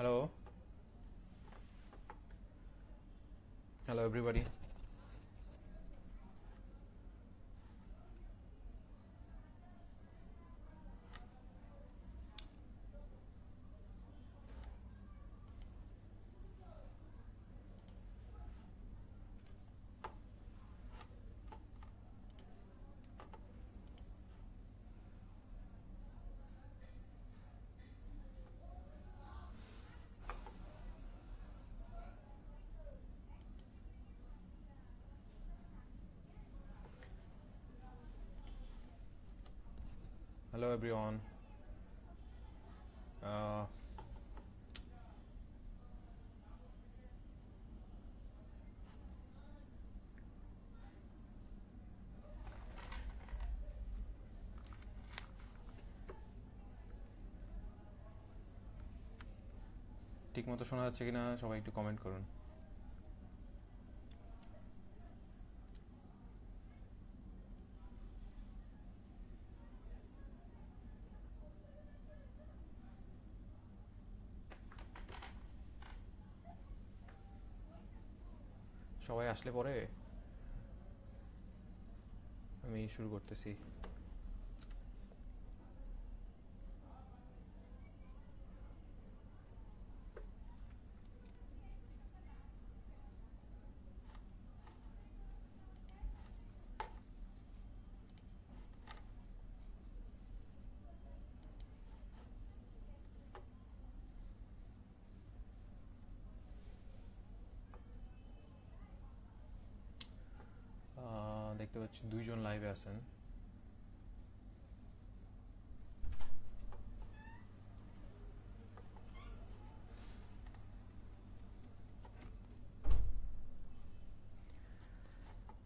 Hello, hello everybody. Hello everyone. Uh, ঠিকমতো শোনা যাচ্ছে কিনা সবাই একটু কমেন্ট করুন। সবাই আসলে পরে আমি শুরু করতেছি। দেখতে পাচ্ছি দুইজন লাইভে আছেন।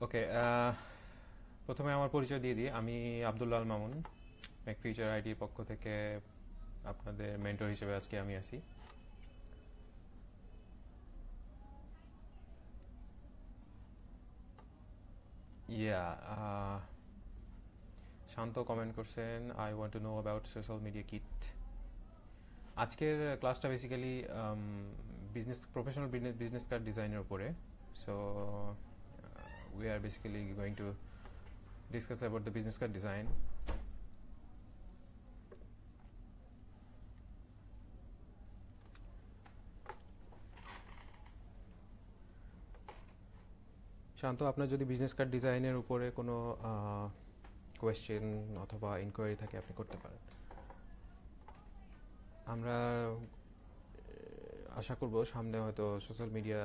ওকে, প্রথমে আমার পরিচয় দিয়ে দিই। আমি আব্দুল্লাহ আল মামুন, মেক ফিউচার আইডির পক্ষ থেকে আপনাদের মেন্টর হিসেবে আজকে আমি আছি। ইয়া, শান্ত কমেন্ট করছেন, I want to know about social media kit. আজকের ক্লাসটা বেসিক্যালি প্রফেশনাল বিজনেস কার্ড ডিজাইনের উপরে। So we are basically going to discuss about the business card design. শান্ত, আপনার যদি বিজনেস কার্ড ডিজাইনের উপরে কোনো কোয়েশ্চেন অথবা ইনকোয়ারি থাকে আপনি করতে পারেন। আমরা আশা করব সামনে হয়তো সোশ্যাল মিডিয়া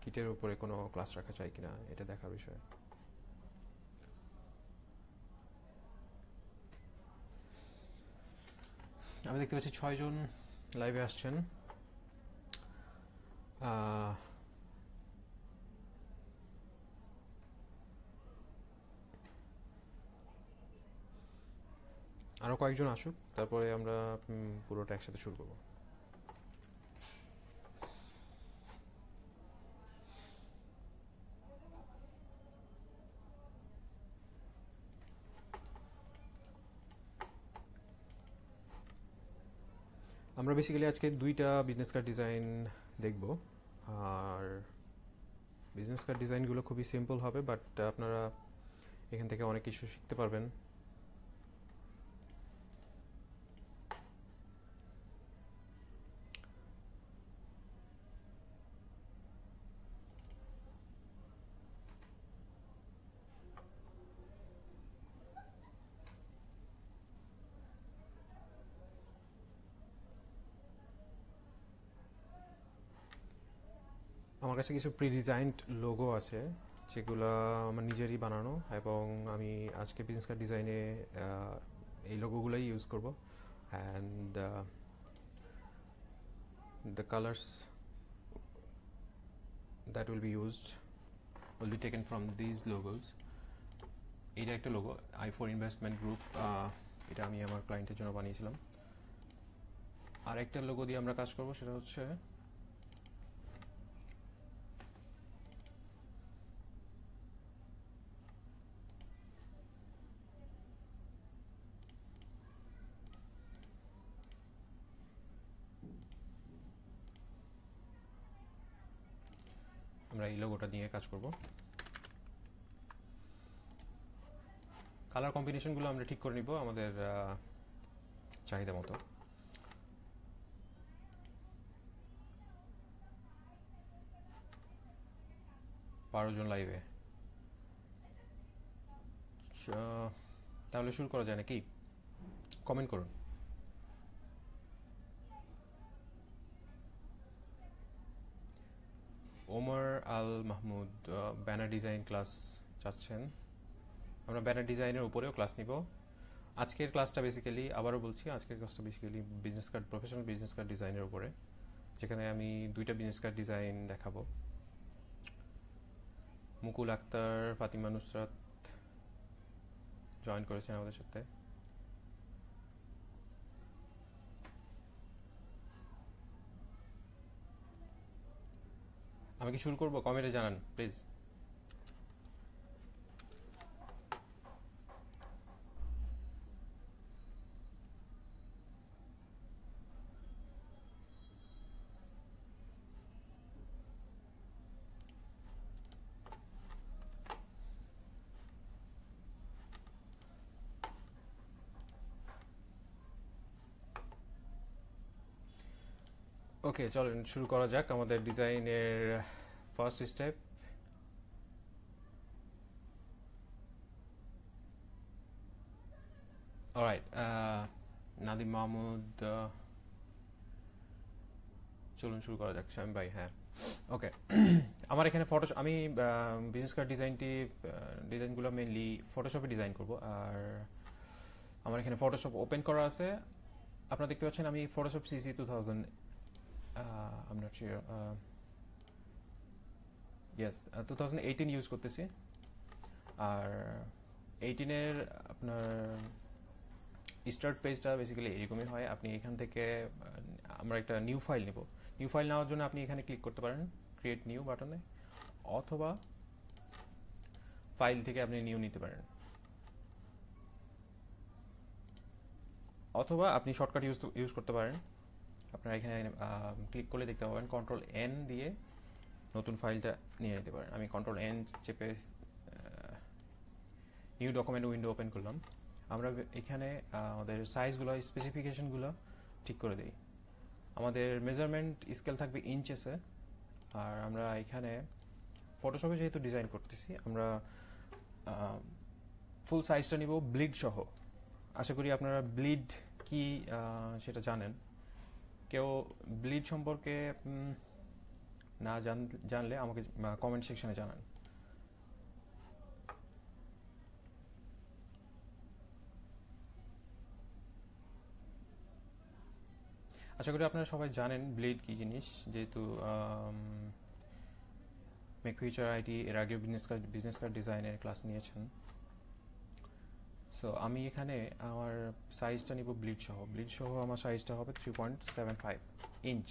কিটের উপরে কোনো ক্লাস রাখা যায় কিনা এটা দেখার বিষয়। আমি দেখতে পাচ্ছি 6 জন লাইভে আসছেন। আরও কয়েকজন আসুক, তারপরে আমরা পুরোটা একসাথে শুরু করব। আমরা বেসিক্যালি আজকে দুইটা বিজনেস কার্ড ডিজাইন দেখব। আর বিজনেস কার্ড ডিজাইনগুলো খুবই সিম্পল হবে, বাট আপনারা এখান থেকে অনেক কিছু শিখতে পারবেন। আমার কাছে কিছু প্রি ডিজাইনড লোগো আছে, যেগুলো আমার নিজেরই বানানো, এবং আমি আজকে বিজনেস কার্ড ডিজাইনে এই লোগোগুলোই ইউজ করব। And the colors that will be used will be taken from these logos. এটা একটা লোগো, i4 ইনভেস্টমেন্ট গ্রুপ, এটা আমি আমার ক্লায়েন্টের জন্য বানিয়েছিলাম। আর একটা লোগো দিয়ে আমরা কাজ করব, সেটা হচ্ছে এই লোগোটা নিয়ে কাজ করব। কালার কম্বিনেশনগুলো আমরা ঠিক করে নিব আমাদের চাহিদা মতো। জন লাইভে, তাহলে শুরু করা যায় নাকি? কমেন্ট করুন। Omar Al Mahmud banner design class চাচ্ছেন। আমরা ব্যানার ডিজাইনের উপরেও ক্লাস নিব। আজকের ক্লাসটা বেসিক্যালি, আবারও বলছি, আজকের ক্লাসটা basically business card, professional business card ডিজাইনের উপরে, যেখানে আমি 2টা বিজনেস কার্ড ডিজাইন দেখাবো। মুকুল আক্তার, ফাতিমা নুসরাত জয়েন করেছেন আমাদের সাথে। আমি কি শুরু করব? কমেন্টে জানান প্লিজ। ওকে, চলেন শুরু করা যাক আমাদের ডিজাইনের first step. Alright, Nadim Mahmud, চলুন শুরু করা যাক। শামিম ভাই, হ্যাঁ ওকে। আমার এখানে আমি বিজনেস কার্ড ডিজাইনগুলো মেইনলি ফটোশপে ডিজাইন করব। আর আমার এখানে ফটোশপ ওপেন করা আছে, আপনারা দেখতে পাচ্ছেন। আমি Photoshop CC 2000, I'm not sure, yes 2018 use করতেছি। আর 18-এর আপনার স্টার্ট পেজটা বেসিক্যালি এরকমই হয়। আপনি এখান থেকে আমরা একটা নিউ ফাইল নেব। নিউ ফাইল নেওয়ার জন্য আপনি এখানে ক্লিক করতে পারেন ক্রিয়েট নিউ বাটনে, অথবা ফাইল থেকে আপনি নিউ নিতে পারেন, অথবা আপনি শর্টকাট ইউজ করতে পারেন। আপনারা এখানে ক্লিক করলে দেখতে পাবেন Ctrl+N দিয়ে নতুন ফাইলটা নিয়ে নিতে পারেন। আমি Ctrl+N চেপে নিউ ডকুমেন্ট উইন্ডো ওপেন করলাম। আমরা এখানে আমাদের সাইজগুলো, স্পেসিফিকেশনগুলো ঠিক করে দিই। আমাদের মেজারমেন্ট স্কেল থাকবে ইঞ্চেসে। আর আমরা এখানে ফটোশপে যেহেতু ডিজাইন করতেছি, আমরা ফুল সাইজটা নিব ব্লিড সহ। আশা করি আপনারা ব্লিড কি সেটা জানেন। কেউ ব্লিড সম্পর্কে না জানলে আমাকে কমেন্ট সেকশনে জানান। আশা করি আপনারা সবাই জানেন ব্লিড কি জিনিস, যেহেতু মেক ফিউচার আইটি এর আগেও বিজনেস কার্ড ডিজাইনের ক্লাস নিয়েছেন। সো আমি এখানে আমার সাইজটা নিব ব্লিড সহ আমার সাইজটা হবে 3.75 ইঞ্চ।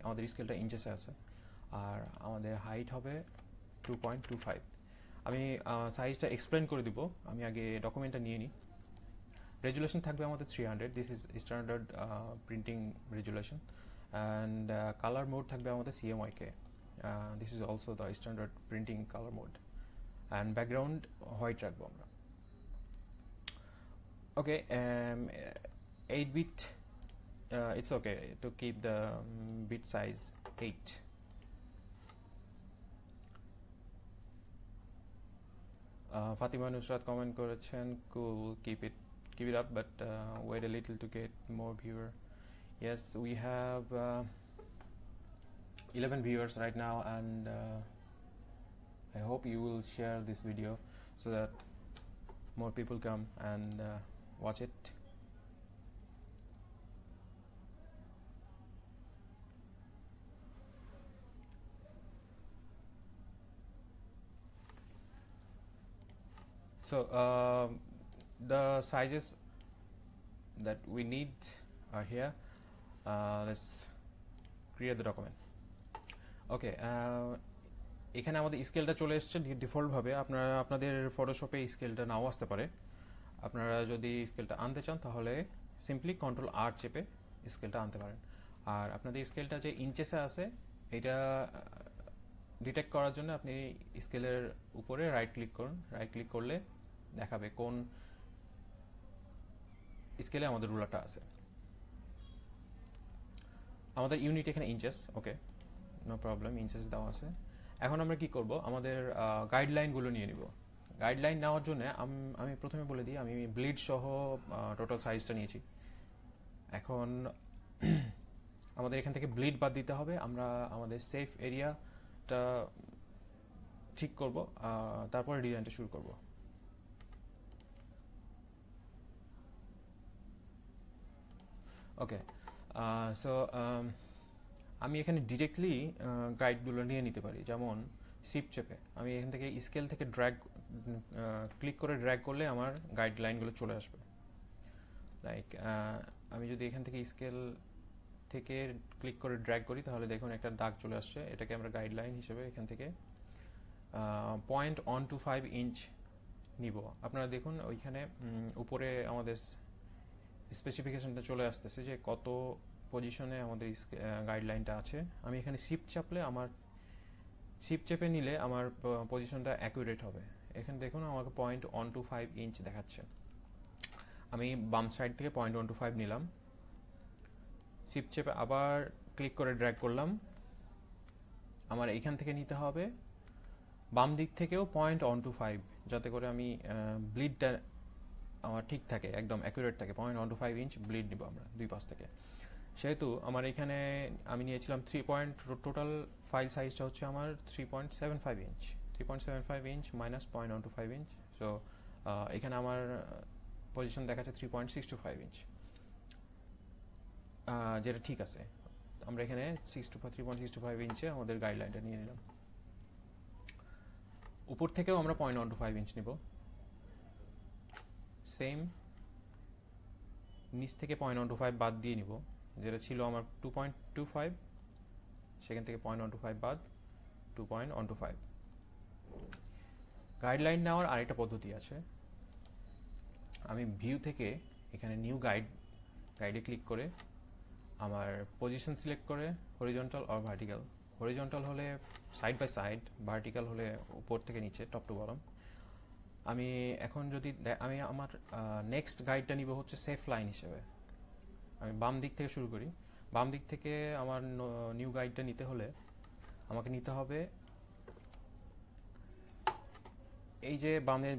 আমাদের স্কেলটা ইঞ্চেসে আছে। আর আমাদের হাইট হবে 2.25। আমি সাইজটা এক্সপ্লেন করে দিব। আমি আগে ডকুমেন্টটা নিয়ে নিই। রেজুলেশন থাকবে আমাদের 300, this is standard printing resolution. And colour mode থাকবে আমাদের CMYK, this is also the standard printing colour mode. And background white রাখবো আমরা। Okay, 8-bit, it's okay to keep the bit size 8. Fatima Nusrat comment করেছেন, cool, keep it up, but wait a little to get more viewer. Yes, we have 11 viewers right now, and I hope you will share this video so that more people come and watch it. So the sizes that we need are here. Let's create the document. Okay, এখানে আমাদের স্কেলটা চলে এসেছে default ভাবে। আপনাদের ফটোশপে স্কেলটা নাও আসতে পারে। আপনারা যদি স্কেলটা আনতে চান তাহলে সিম্পলি Ctrl+R চেপে স্কেলটা আনতে পারেন। আর আপনাদের স্কেলটা যে ইঞ্চেসে আছে, এটা ডিটেক্ট করার জন্য আপনি স্কেলের উপরে রাইট ক্লিক করুন। রাইট ক্লিক করলে দেখাবে কোন স্কেলে আমাদের রুলারটা আছে। আমাদের ইউনিট এখানে ইঞ্চেস, ওকে, নো প্রবলেম, ইঞ্চেস দেওয়া আছে। এখন আমরা কি করব, আমাদের গাইডলাইনগুলো নিয়ে নিব। গাইডলাইন নেওয়ার জন্য আমি প্রথমে বলে দিই, আমি ব্লিড সহ টোটাল সাইজটা নিয়েছি। এখন আমাদের এখান থেকে ব্লিড বাদ দিতে হবে। আমরা আমাদের সেফ এরিয়াটা ঠিক করব, তারপরে ডিজাইনটা শুরু করব। ওকে, সো আমি এখানে ডিরেক্টলি গাইডগুলো নিয়ে নিতে পারি। যেমন শিফট চেপে আমি এখান থেকে স্কেল থেকে ক্লিক করে ড্র্যাগ করলে আমার গাইডলাইনগুলো চলে আসবে। লাইক আমি যদি এখান থেকে স্কেল থেকে ক্লিক করে ড্র্যাগ করি তাহলে দেখুন একটা দাগ চলে আসছে। এটাকে আমরা গাইডলাইন হিসেবে এখান থেকে 0.125 ইঞ্চ নিব। আপনারা দেখুন ওইখানে উপরে আমাদের স্পেসিফিকেশনটা চলে আসতেছে যে কত পজিশনে আমাদের গাইডলাইনটা আছে। আমি এখানে শিফট চাপলে আমার শিফট চেপে নিলে আমার পজিশনটা অ্যাকুরেট হবে। এখানে দেখুন আমাকে 0.125 ইঞ্চ দেখাচ্ছে। আমি বাম সাইড থেকে 0.125 নিলাম, শিফট চেপে আবার ক্লিক করে ড্র্যাগ করলাম। আমার এইখান থেকে নিতে হবে বাম দিক থেকেও 0.125, যাতে করে আমি ব্লিডটা আমার ঠিক থাকে, একদম অ্যাকুরেট থাকে। 0.125 ইঞ্চ ব্লিড নিব আমরা দুই পাশ থেকে। সেহেতু আমার এখানে আমি নিয়েছিলাম টোটাল ফাইল সাইজটা হচ্ছে আমার 3.75 inch. 3.75 inch minus 0.125 inch, so এখানে আমার পজিশন দেখাচ্ছে 3.625 ইঞ্চ, যেটা ঠিক আছে। আমরা এখানে 3.625 ইঞ্চে আমাদের গাইডলাইনটা নিয়ে নিলাম। উপর থেকেও আমরা 0.125 ইঞ্চ নিব, সেম। নিচ থেকে 0.125 বাদ দিয়ে নিব, যেটা ছিল আমার 2.25, সেখান থেকে 0.125 বাদ 2.125। গাইডলাইন নেওয়ার আরেকটা পদ্ধতি আছে। আমি ভিউ থেকে এখানে নিউ গাইডে ক্লিক করে আমার পজিশন সিলেক্ট করে হরিজন্টাল অর ভার্টিক্যাল, হরিজন্টাল হলে সাইড বাই সাইড, ভার্টিক্যাল হলে উপর থেকে নিচে, টপ টু বটম। আমি এখন যদি আমি আমার নেক্সট গাইডটা নিব হচ্ছে সেফ লাইন হিসেবে। আমি বাম দিক থেকে শুরু করি। বাম দিক থেকে আমার নিউ গাইডটা নিতে হলে আমাকে নিতে হবে এই যে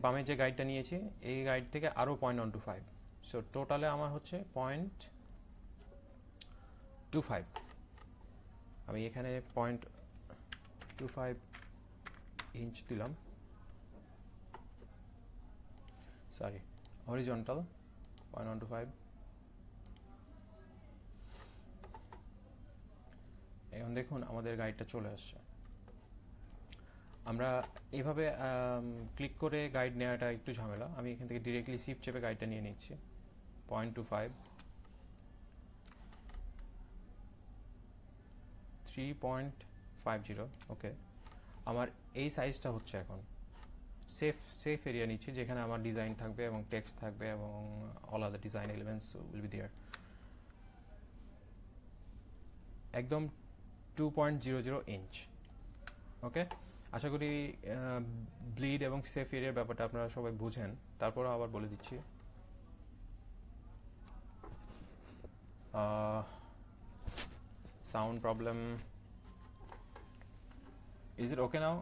বামে যে গাইডটা নিয়েছি, এই গাইড থেকে আরও 0.125। সো টোটালে আমার হচ্ছে 0.25। আমি এখানে 0.25 ইঞ্চ দিলাম, সরি, হরিজন্টাল 0.125। এখন দেখুন আমাদের গাইডটা চলে আসছে। আমরা এইভাবে ক্লিক করে গাইড নেওয়াটা একটু ঝামেলা। আমি এখান থেকে ডিরেক্টলি শিফট চেপে গাইডটা নিয়ে নিচ্ছি। 0.25, 3.50, ওকে। আমার এই সাইজটা হচ্ছে এখন সেফ এরিয়া নিচ্ছি, যেখানে আমার ডিজাইন থাকবে এবং টেক্সট থাকবে এবং all other design elements will be there. একদম 2.00 ইঞ্চ, ওকে। আশা করি ব্লিড এবং সেফ এরিয়ার ব্যাপারটা আপনারা সবাই বুঝেন। তারপরও আবার বলে দিচ্ছি, sound problem, is it okay now?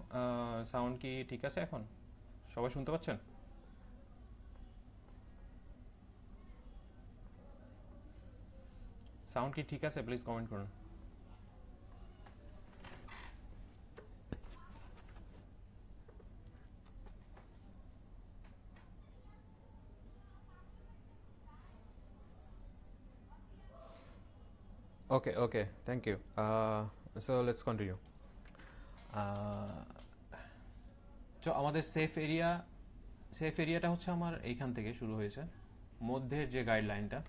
Sound কি ঠিক আছে এখন? সবাই শুনতে পাচ্ছেন? সাউন্ড কি ঠিক আছে? প্লিজ কমেন্ট করুন। Okay, thank you. So let's continue. তো আমাদের সেফ এরিয়াটা হচ্ছে আমার এইখান থেকে শুরু হয়েছে, মধ্যের যে গাইডলাইনটা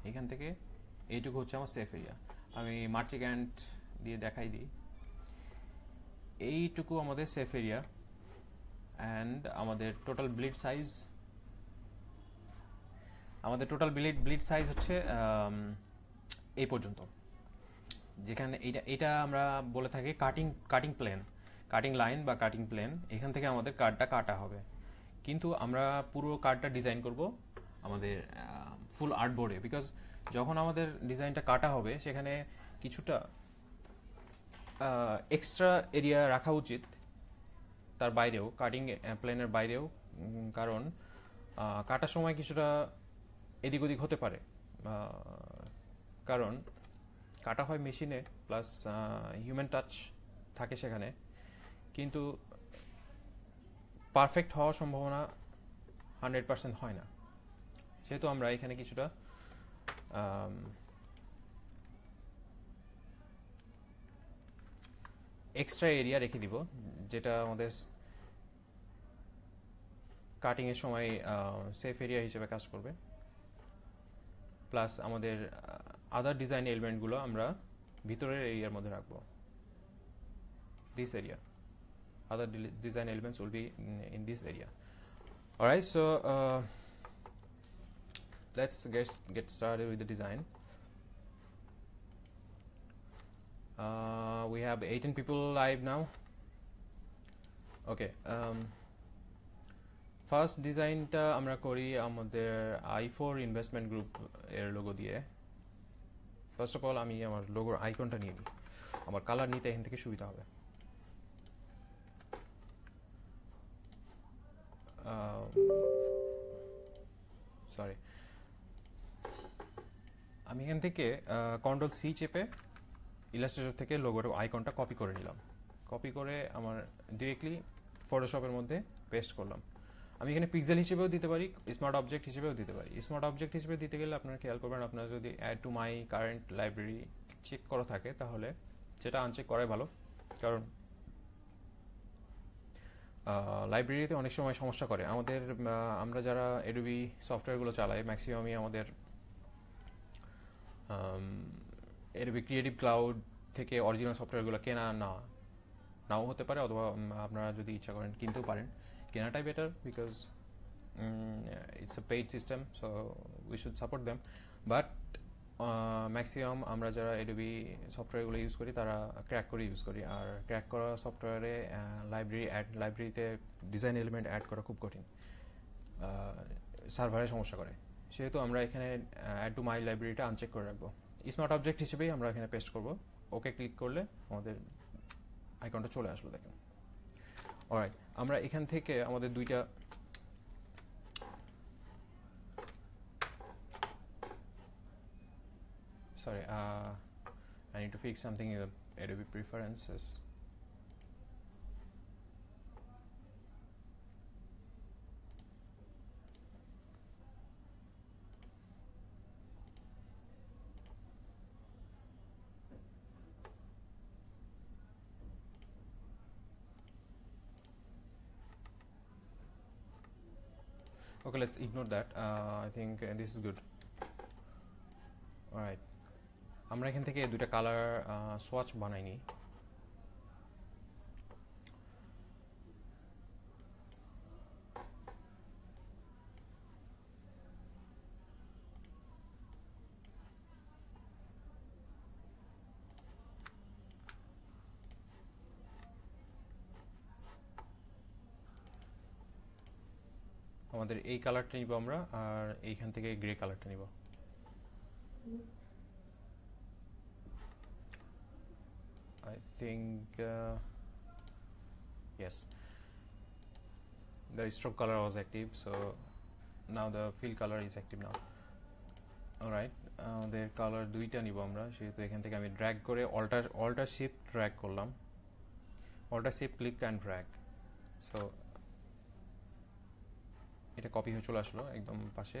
এইখান থেকে এইটুকু হচ্ছে আমার সেফ এরিয়া। আমি মার্চিং অ্যান্ড দিয়ে দেখাই দিই। এইটুকু আমাদের সেফ এরিয়া অ্যান্ড আমাদের টোটাল ব্লিড সাইজ হচ্ছে এই পর্যন্ত, যেখানে এটা আমরা বলে থাকি কাটিং প্লেন। কাটিং লাইন বা কাটিং প্লেন, এখান থেকে আমাদের কার্ডটা কাটা হবে। কিন্তু আমরা পুরো কার্ডটা ডিজাইন করব আমাদের ফুল আর্টবোর্ডে, বিকজ যখন আমাদের ডিজাইনটা কাটা হবে সেখানে কিছুটা এক্সট্রা এরিয়া রাখা উচিত তার বাইরেও, কাটিং প্লেনের বাইরেও, কারণ কাটার সময় কিছুটা এদিক ওদিক হতে পারে, কারণ কাটা হয় মেশিনে, প্লাস হিউম্যান টাচ থাকে সেখানে, কিন্তু পারফেক্ট হওয়ার সম্ভাবনা 100% হয় না। সেহেতু আমরা এখানে কিছুটা এক্সট্রা এরিয়া রেখে দিব, যেটা আমাদের কাটিংয়ের সময় সেফ এরিয়া হিসেবে কাজ করবে। প্লাস আমাদের আদার ডিজাইন এলিমেন্টগুলো আমরা ভিতরের এরিয়ার মধ্যে রাখবো, this area. Other design elements will be in this area. All right, so let's get started with the design. We have 18 people live now. Okay, first design ta amra kori amader i4 investment group er logo diye. First of all ami amar logo icon ta niye ni, amar color nite eখান থেকে সুবিধা হবে। Sorry, আমি এখান থেকে control C চেপে Illustrator থেকে লোগোর আইকনটা copy করে নিলাম। কপি করে আমার ডিরেক্টলি ফটোশপের মধ্যে পেস্ট করলাম। আমি এখানে পিক্সেল হিসেবেও দিতে পারি, স্মার্ট অবজেক্ট হিসেবেও দিতে পারি। স্মার্ট অবজেক্ট হিসেবে দিতে গেলে আপনারা খেয়াল করবেন, আপনার যদি add to my current library check করা থাকে তাহলে সেটা আনচেক করাই ভালো, কারণ লাইব্রেরিতে অনেক সময় সমস্যা করে আমাদের। আমরা যারা এডোবি সফটওয়্যারগুলো চালাই, ম্যাক্সিমামই আমাদের এডোবি ক্রিয়েটিভ ক্লাউড থেকে অরিজিনাল সফটওয়্যারগুলো কেনা নাও হতে পারে, অথবা আপনারা যদি ইচ্ছা করেন কিনতেও পারেন। কেনাটাই better, because it's a paid system, so we should support them. But maximum আমরা যারা এডোবি সফটওয়্যারগুলো ইউজ করি তারা ক্র্যাক করে ইউজ করি, আর ক্র্যাক করা সফটওয়্যারে লাইব্রেরিতে ডিজাইন এলিমেন্ট অ্যাড করা খুব কঠিন, সার্ভারে সমস্যা করে। সেহেতু আমরা এখানে অ্যাড টু মাই লাইব্রেরিটা আনচেক করে রাখবো। স্মার্ট অবজেক্ট হিসেবেই আমরা এখানে পেস্ট করব। ওকে ক্লিক করলে আমাদের আইকনটা চলে আসলো, দেখেন। অলরাইট, আমরা এখান থেকে আমাদের দুইটা sorry, I need to fix something in the Adobe preferences. Okay, let's ignore that. I think this is good. All right, আমরা এখান থেকে দুইটা কালার সোয়াচ বানাই নিই। আমাদের এই কালারটা নিব আমরা, আর এইখান থেকে গ্রে কালারটা নিব। I think yes, the stroke color was active, so now the fill color is active now. Alright, আমাদের কালার দুইটা নিব আমরা, সেহেতু এখান থেকে আমি ড্র্যাগ করে অল্টার শিফট ড্র্যাগ করলাম, alt shift click and drag, so এটা কপি হয়ে চলে আসলো একদম পাশে।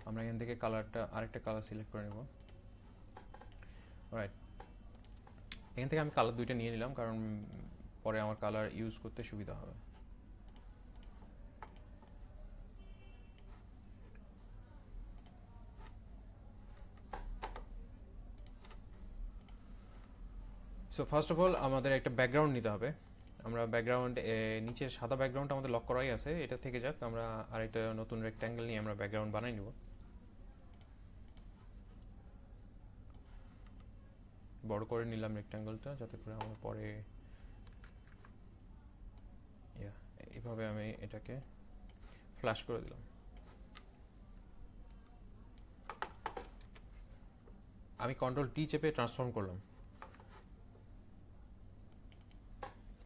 আমরা এখান থেকে কালারটা আরেকটা কালার সিলেক্ট করে নেব। অলরাইট, এখান থেকে আমি কালার দুইটা নিয়ে নিলাম, কারণ পরে আমার কালার ইউজ করতে সুবিধা হবে। সো ফার্স্ট অফ অল আমাদের একটা ব্যাকগ্রাউন্ড নিতে হবে। আমরা ব্যাকগ্রাউন্ড নিচের সাদা ব্যাকগ্রাউন্ড আমাদের লক করাই আছে, এটা থেকে যাক। আমরা আরেকটা নতুন রেক্ট্যাঙ্গেল নিয়ে আমরা ব্যাকগ্রাউন্ড বানাই নিব। বড় করে নিলাম রেক্ট্যাঙ্গেলটা, যাতে করে আমরা পরে এভাবে আমি এটাকে ফ্ল্যাশ করে দিলাম। আমি কন্ট্রোল টি চেপে ট্রান্সফর্ম করলাম।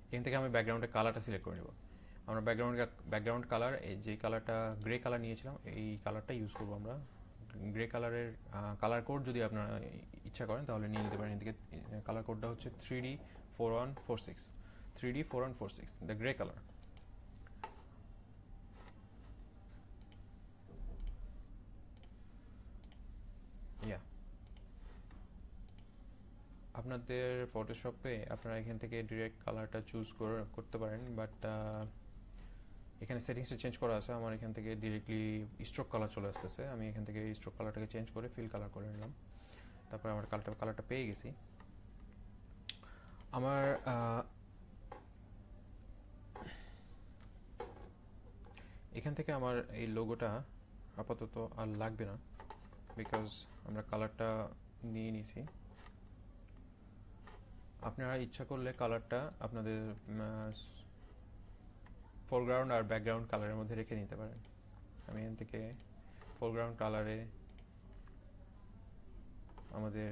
এখান থেকে আমি ব্যাকগ্রাউন্ডের কালারটা সিলেক্ট করে নেব। আমরা ব্যাকগ্রাউন্ড কালার, এই যে কালারটা গ্রে কালার নিয়েছিলাম, এই কালারটা ইউজ করবো আমরা। গ্রে কালারের কালার কোড যদি আপনারা ইচ্ছা করেন তাহলে নিয়ে নিতে পারেন। এদিকে কালার কোডটা হচ্ছে 3D4146, 3D4146, the grey colour. আপনাদের ফটোশপে আপনারা এখান থেকে ডিরেক্ট কালারটা চুজ করতে পারেন, বাট এখানে সেটিংসটা চেঞ্জ করা আছে। আমার এখান থেকে ডিরেক্টলি স্ট্রোক কালার চলে আসতেছে। আমি এখান থেকে স্ট্রোক কালারটাকে চেঞ্জ করে ফিল কালার করে নিলাম। তারপর আমার কালারটা পেয়ে গেছি। আমার এখান থেকে আমার এই লোগোটা আপাতত আর লাগবে না, বিকজ আমরা কালারটা নিয়ে নিছি। আপনারা ইচ্ছা করলে কালারটা আপনাদের ফোরগ্রাউন্ড আর ব্যাকগ্রাউন্ড কালারের মধ্যে রেখে নিতে পারেন। আমি এখান থেকে ফোরগ্রাউন্ড কালারে আমাদের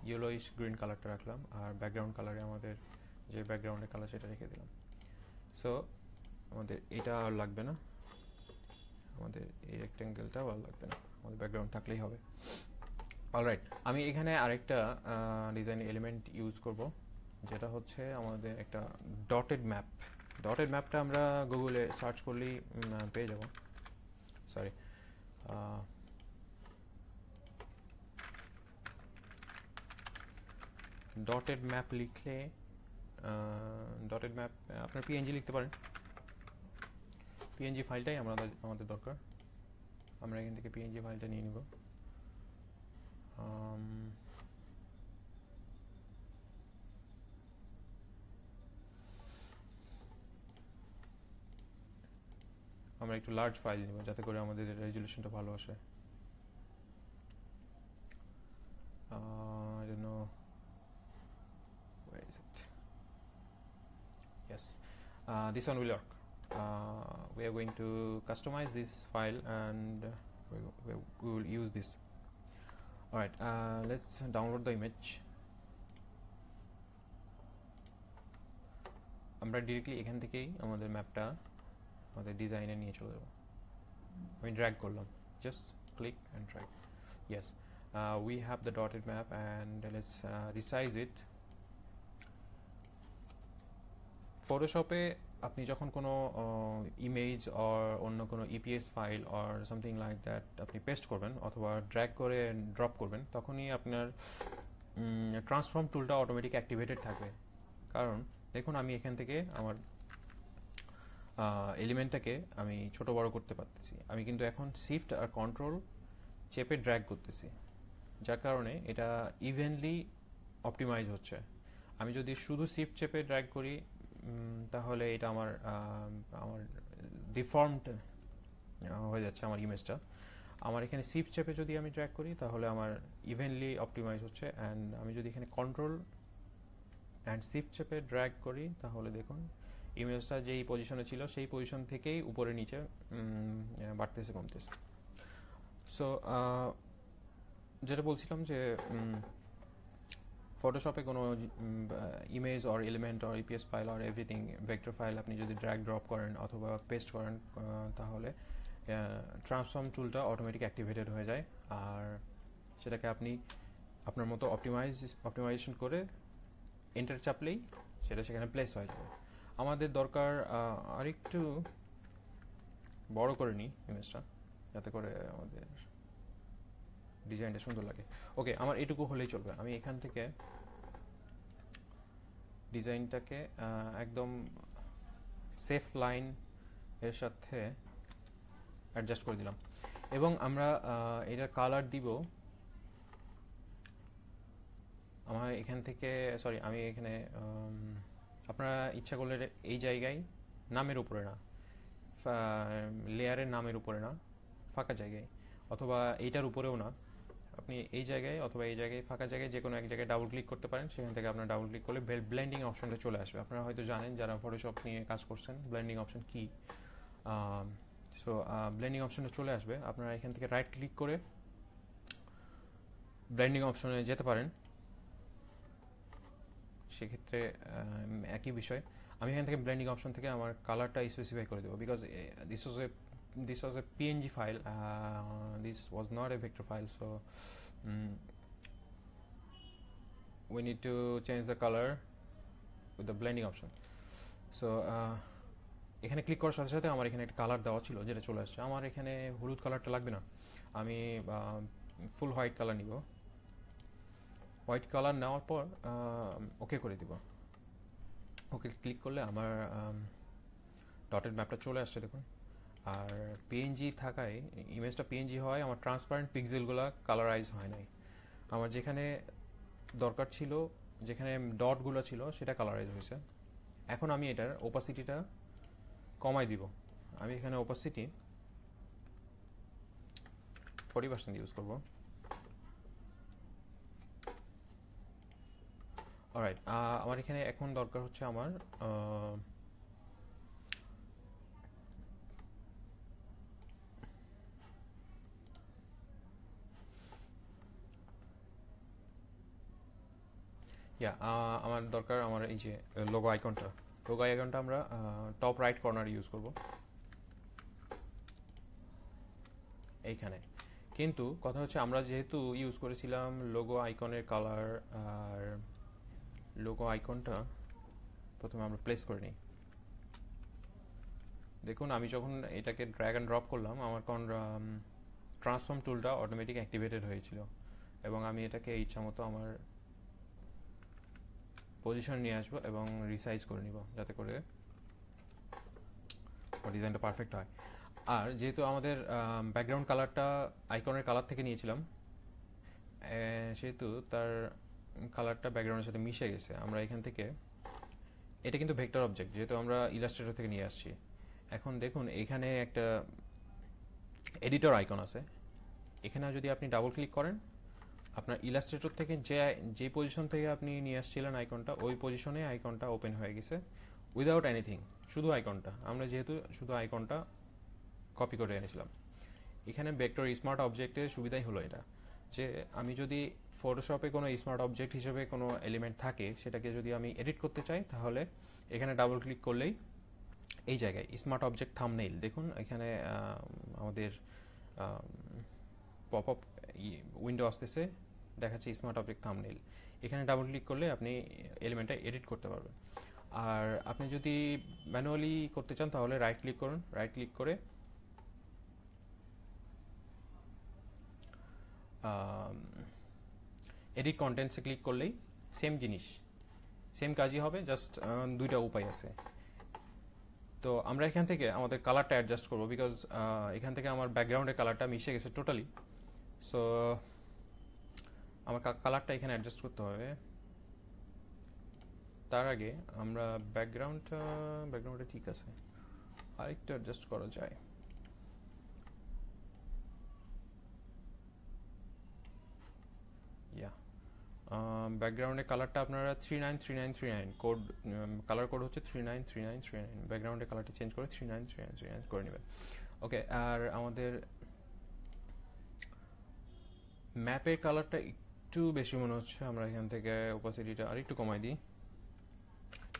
ইয়েলোইশ গ্রিন কালারটা রাখলাম, আর ব্যাকগ্রাউন্ড কালারে আমাদের যে ব্যাকগ্রাউন্ডের কালার সেটা রেখে দিলাম। সো আমাদের এটা আর লাগবে না, আমাদের এই রেক্ট্যাঙ্গেলটাও আর লাগবে না, আমাদের ব্যাকগ্রাউন্ড থাকলেই হবে। অলরাইট, আমি এখানে আরেকটা ডিজাইন এলিমেন্ট ইউজ করব, যেটা হচ্ছে আমাদের একটা ডটেড ম্যাপ। ডটেড ম্যাপটা আমরা গুগলে সার্চ করলেই পেয়ে যাব। সরি, ডটেড ম্যাপ লিখলে ডটেড ম্যাপ আপনার পিএনজি লিখতে পারেন। পিএনজি ফাইলটাই আমাদের দরকার। আমরা এখান থেকে পিএনজি ফাইলটা নিয়ে নিব। আমরা একটু লার্জ ফাইল নিব যাতে করে আমাদের রেজুলেশনটা ভালো আসে। I don't know where is it. Yes, this one will work. We are going to customize this file and we will use this. Alright, let's download the image. আমরা ডিরেক্টলি এখান থেকেই আমাদের ম্যাপটা আমাদের ডিজাইনে নিয়ে চলে যাব। আমি ড্র্যাগ করলাম, just click and drag. Yes, we have the dotted map and let's resize it. ফটোশপে আপনি যখন কোনো ইমেজ অর অন্য কোনো EPS file or something like that আপনি পেস্ট করবেন অথবা ড্র্যাগ করে ড্রপ করবেন, তখনই আপনার ট্রান্সফর্ম টুলটা অটোমেটিক অ্যাক্টিভেটেড থাকবে। কারণ দেখুন, আমি এখান থেকে আমার এলিমেন্টটাকে আমি ছোট বড় করতে পারতেছি। আমি কিন্তু এখন শিফট আর কন্ট্রোল চেপে ড্র্যাগ করতেছি, যার কারণে এটা ইভেনলি অপটিমাইজ হচ্ছে। আমি যদি শুধু শিফট চেপে ড্র্যাগ করি তাহলে এটা আমার ডিফর্মড হয়ে যাচ্ছে আমার ইমেজটা। আমার এখানে শিফট চেপে যদি আমি ড্র্যাগ করি তাহলে আমার ইভেনলি অপটিমাইজ হচ্ছে। অ্যান্ড আমি যদি এখানে কন্ট্রোল অ্যান্ড শিফট চেপে ড্র্যাগ করি তাহলে দেখুন ইমেজটা যেই পজিশনে ছিল সেই পজিশন থেকেই উপরে নিচে বাড়তেছে কমতেছে। সো যেটা বলছিলাম যে ফটোশপে কোনো image or element or EPS file or everything vector file আপনি যদি ড্র্যাগ ড্রপ করেন অথবা পেস্ট করেন তাহলে ট্রান্সফর্ম টুলটা অটোমেটিক অ্যাক্টিভেটেড হয়ে যায়, আর সেটাকে আপনি আপনার মতো অপটিমাইজেশন করে এন্টার চাপলেই সেটা সেখানে প্লেস হয়ে যাবে। আমাদের দরকার আরেকটু বড় করে নিই ইমেজটা, যাতে করে আমাদের ডিজাইনটা সুন্দর লাগে। ওকে, আমার এটুকু হলেই চলবে। আমি এখান থেকে ডিজাইনটাকে একদম সেফ লাইন এর সাথে অ্যাডজাস্ট করে দিলাম এবং আমরা এটার কালার দিব। আমার এখান থেকে আমি এখানে আপনারা ইচ্ছা করলে এই জায়গায় নামের উপরে না, লেয়ারের নামের উপরে না, ফাঁকা জায়গায়, অথবা এইটার উপরেও না, আপনি এই জায়গায় অথবা এই জায়গায় ফাঁকা জায়গায় যে কোনো এক জায়গায় ডাবল ক্লিক করতে পারেন, সেখান থেকে আপনার ডাবল ক্লিক করলে ব্লেন্ডিং অপশনটা চলে আসবে। আপনারা হয়তো জানেন যারা ফটোশপ নিয়ে কাজ করছেন ব্লেন্ডিং অপশন কী। সো ব্লেন্ডিং অপশনটা চলে আসবে, আপনারা এখান থেকে রাইট ক্লিক করে ব্লেন্ডিং অপশনে যেতে পারেন। সেক্ষেত্রে একই বিষয়, আমি এখান থেকে ব্লেন্ডিং অপশন থেকে আমার কালারটা স্পেসিফাই করে দেবো, because this was a PNG file, this was not a vector file, so we need to change the color with the blending option. So এখানে ক্লিক করার সাথে সাথে আমার এখানে একটা কালার দেওয়া ছিল যেটা চলে আসছে। আমার এখানে হলুদ কালারটা লাগবে না, আমি ফুল হোয়াইট কালার নিব। হোয়াইট কালার নেওয়ার পর ওকে করে দিব। ওকে ক্লিক করলে আমার ডটেড ম্যাপটা চলে আসছে দেখুন। আর পিএনজি থাকায়, ইমেজটা পিএনজি হয়, আমার ট্রান্সপারেন্ট পিক্সেলগুলো কালারাইজ হয় নাই। আমার যেখানে দরকার ছিল, যেখানে ডটগুলো ছিল সেটা কালারাইজ হয়েছে। এখন আমি এটার ওপাসিটিটা কমাই দিব। আমি এখানে ওপাসিটি 40% ইউজ করব। অলরাইট, আমার এখানে এখন দরকার হচ্ছে আমার আমার দরকার আমার এই যে লোগো আইকনটা আমরা টপ রাইট কর্নার ইউজ করব এইখানে। কিন্তু কথা হচ্ছে আমরা যেহেতু ইউজ করেছিলাম লোগো আইকনের কালার, আর লোগো আইকনটা প্রথমে আমরা প্লেস করে নিই। দেখুন আমি যখন এটাকে ড্র্যাগ অ্যান্ড ড্রপ করলাম, আমার কোন ট্রান্সফর্ম টুলটা অটোমেটিক অ্যাক্টিভেটেড হয়েছিল, এবং আমি এটাকে ইচ্ছা মতো আমার পজিশন নিয়ে আসবো এবং রিসাইজ করে নিব যাতে করে ডিজাইনটা পারফেক্ট হয়। আর যেহেতু আমাদের ব্যাকগ্রাউন্ড কালারটা আইকনের কালার থেকে নিয়েছিলাম, সেহেতু তার কালারটা ব্যাকগ্রাউন্ডের সাথে মিশে গেছে। আমরা এখান থেকে, এটা কিন্তু ভেক্টর অবজেক্ট, যেহেতু আমরা ইলাস্ট্রেটর থেকে নিয়ে আসছি। এখন দেখুন এখানে একটা এডিটর আইকন আছে, এখানে যদি আপনি ডাবল ক্লিক করেন, আপনার ইলাস্ট্রেটর থেকে যে পজিশন থেকে আপনি নিয়ে আসছিলেন আইকনটা, ওই পজিশনে আইকনটা ওপেন হয়ে গেছে উইদাউট এনিথিং, শুধু আইকনটা। আমরা যেহেতু শুধু আইকনটা কপি করে এনেছিলাম। এখানে ভেক্টর স্মার্ট অবজেক্টের সুবিধাই হলো এটা, যে আমি যদি ফটোশপে কোনো স্মার্ট অবজেক্ট হিসেবে কোনো এলিমেন্ট থাকে, সেটাকে যদি আমি এডিট করতে চাই, তাহলে এখানে ডাবল ক্লিক করলেই এই জায়গায় স্মার্ট অবজেক্ট থাম্বনেইল, দেখুন এখানে আমাদের পপ আপ উইন্ডো আসতেছে, দেখাচ্ছে স্মার্ট অবজেক্ট থাম্বনেইল। এখানে ডাবল ক্লিক করলে আপনি এলিমেন্টটা এডিট করতে পারবেন। আর আপনি যদি ম্যানুয়ালি করতে চান তাহলে রাইট ক্লিক করুন, রাইট ক্লিক করে এডিট কন্টেন্টসে ক্লিক করলেই সেম জিনিস, সেম কাজই হবে, জাস্ট দুইটা উপায় আছে। তো আমরা এখান থেকে আমাদের কালারটা অ্যাডজাস্ট করবো, বিকজ এখান থেকে আমার ব্যাকগ্রাউন্ডের কালারটা মিশে গেছে টোটালি। সো আমার কালারটা এখানে অ্যাডজাস্ট করতে হবে। তার আগে আমরা ব্যাকগ্রাউন্ডটা ঠিক আছে, আরেকটু অ্যাডজাস্ট করা যায়। ব্যাকগ্রাউন্ডের কালারটা আপনারা 393939 কোড, কালার কোড হচ্ছে 393939। ব্যাকগ্রাউন্ডের কালারটা চেঞ্জ করে 393939 করে নেবেন। ওকে, আর আমাদের ম্যাপের কালারটা একটু বেশি মনে হচ্ছে, আমরা এখান থেকে ওপাসিটিটা আরেকটু কমাই দিই,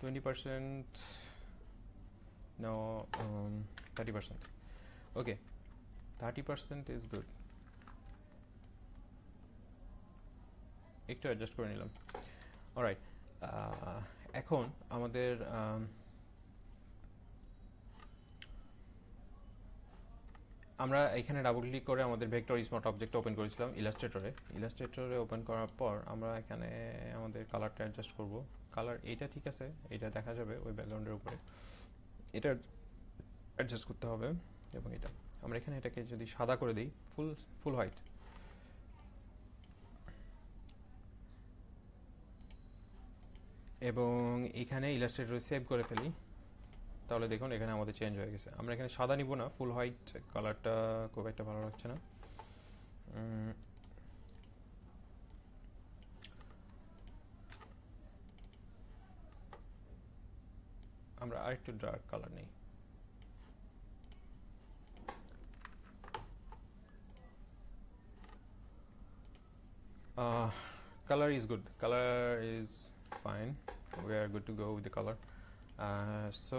20%, no, 30%। Okay, 30% is good. একটু অ্যাডজাস্ট করে নিলাম। অলরাইট, এখন আমাদের আমরা এখানে ডাবল ক্লিক করে আমাদের ভেক্টর স্মার্ট অবজেক্ট ওপেন করেছিলাম ইলাস্ট্রেটরে ওপেন করার পর আমরা এখানে আমাদের কালারটা অ্যাডজাস্ট করব। কালার এইটা ঠিক আছে, এটা দেখা যাবে ওই ব্যাকগ্রাউন্ডের উপরে, এটা অ্যাডজাস্ট করতে হবে। এবং এটা আমরা এখানে এটাকে যদি সাদা করে দিই, ফুল হোয়াইট, এবং এখানে ইলাস্ট্রেটরে সেভ করে ফেলি, তাহলে দেখুন এখানে আমাদের চেঞ্জ হয়ে গেছে। আমরা এখানে সাদা নিব না, ফুল হোয়াইট কালারটা খুব একটা ভালো লাগছে না। আমরা আরেকটু ডার্ক কালার নেই। Color is good. Color is fine. We are good to go with the color. So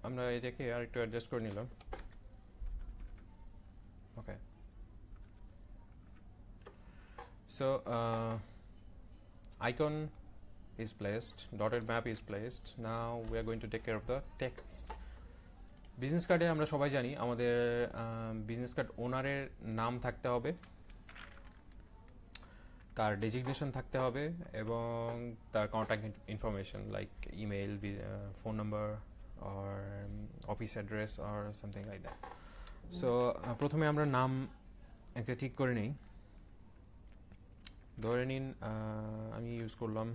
আমরা এটাকে আরেকটু অ্যাডজাস্ট করে নিলাম। Okay. So icon is placed, dotted map is placed. Now we are going to take care of the texts. Business কার্ডে আমরা সবাই জানি আমাদের বিজনেস কার্ড ওনারের নাম থাকতে হবে, তার ডেজিগনেশন থাকতে হবে এবং তার contact information like email, phone number or office address or something like that. So প্রথমে আমরা নাম একটা ঠিক করে নিই। ধরে নিন আমি ইউজ করলাম,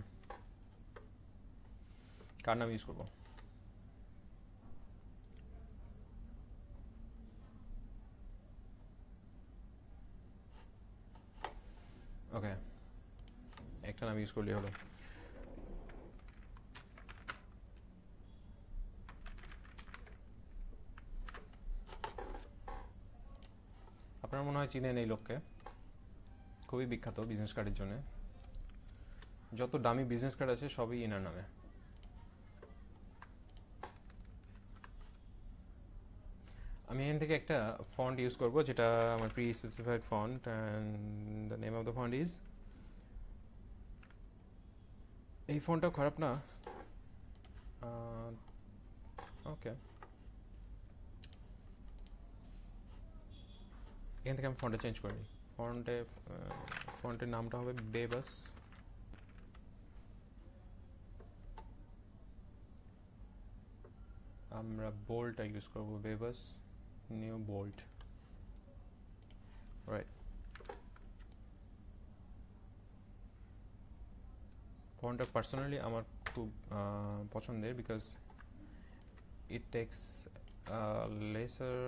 কার নাম ইউজ করবো? ওকে, একটা নাম ইউজ করলেই হলো। আপনারা মনে হয় চিনেন এই লোককে, খুবই বিখ্যাত বিজনেস কার্ডের জন্য। যত দামি বিজনেস কার্ড আছে সবই এনার নামে। আমি এখান থেকে একটা ফন্ট ইউজ করব যেটা আমার pre specified font, and the name of the font is, এই ফন্টটা খারাপ না। ওকে, এখান থেকে আমি ফন্টটা চেঞ্জ করে নিই। ফন্টের নামটা হবে বেবাস। আমরা বোল্ডটা ইউজ করব, বেবাস নিউ বোল্ড, রাইট। ফন্টটা পার্সোনালি আমার খুব পছন্দের, because it takes lesser,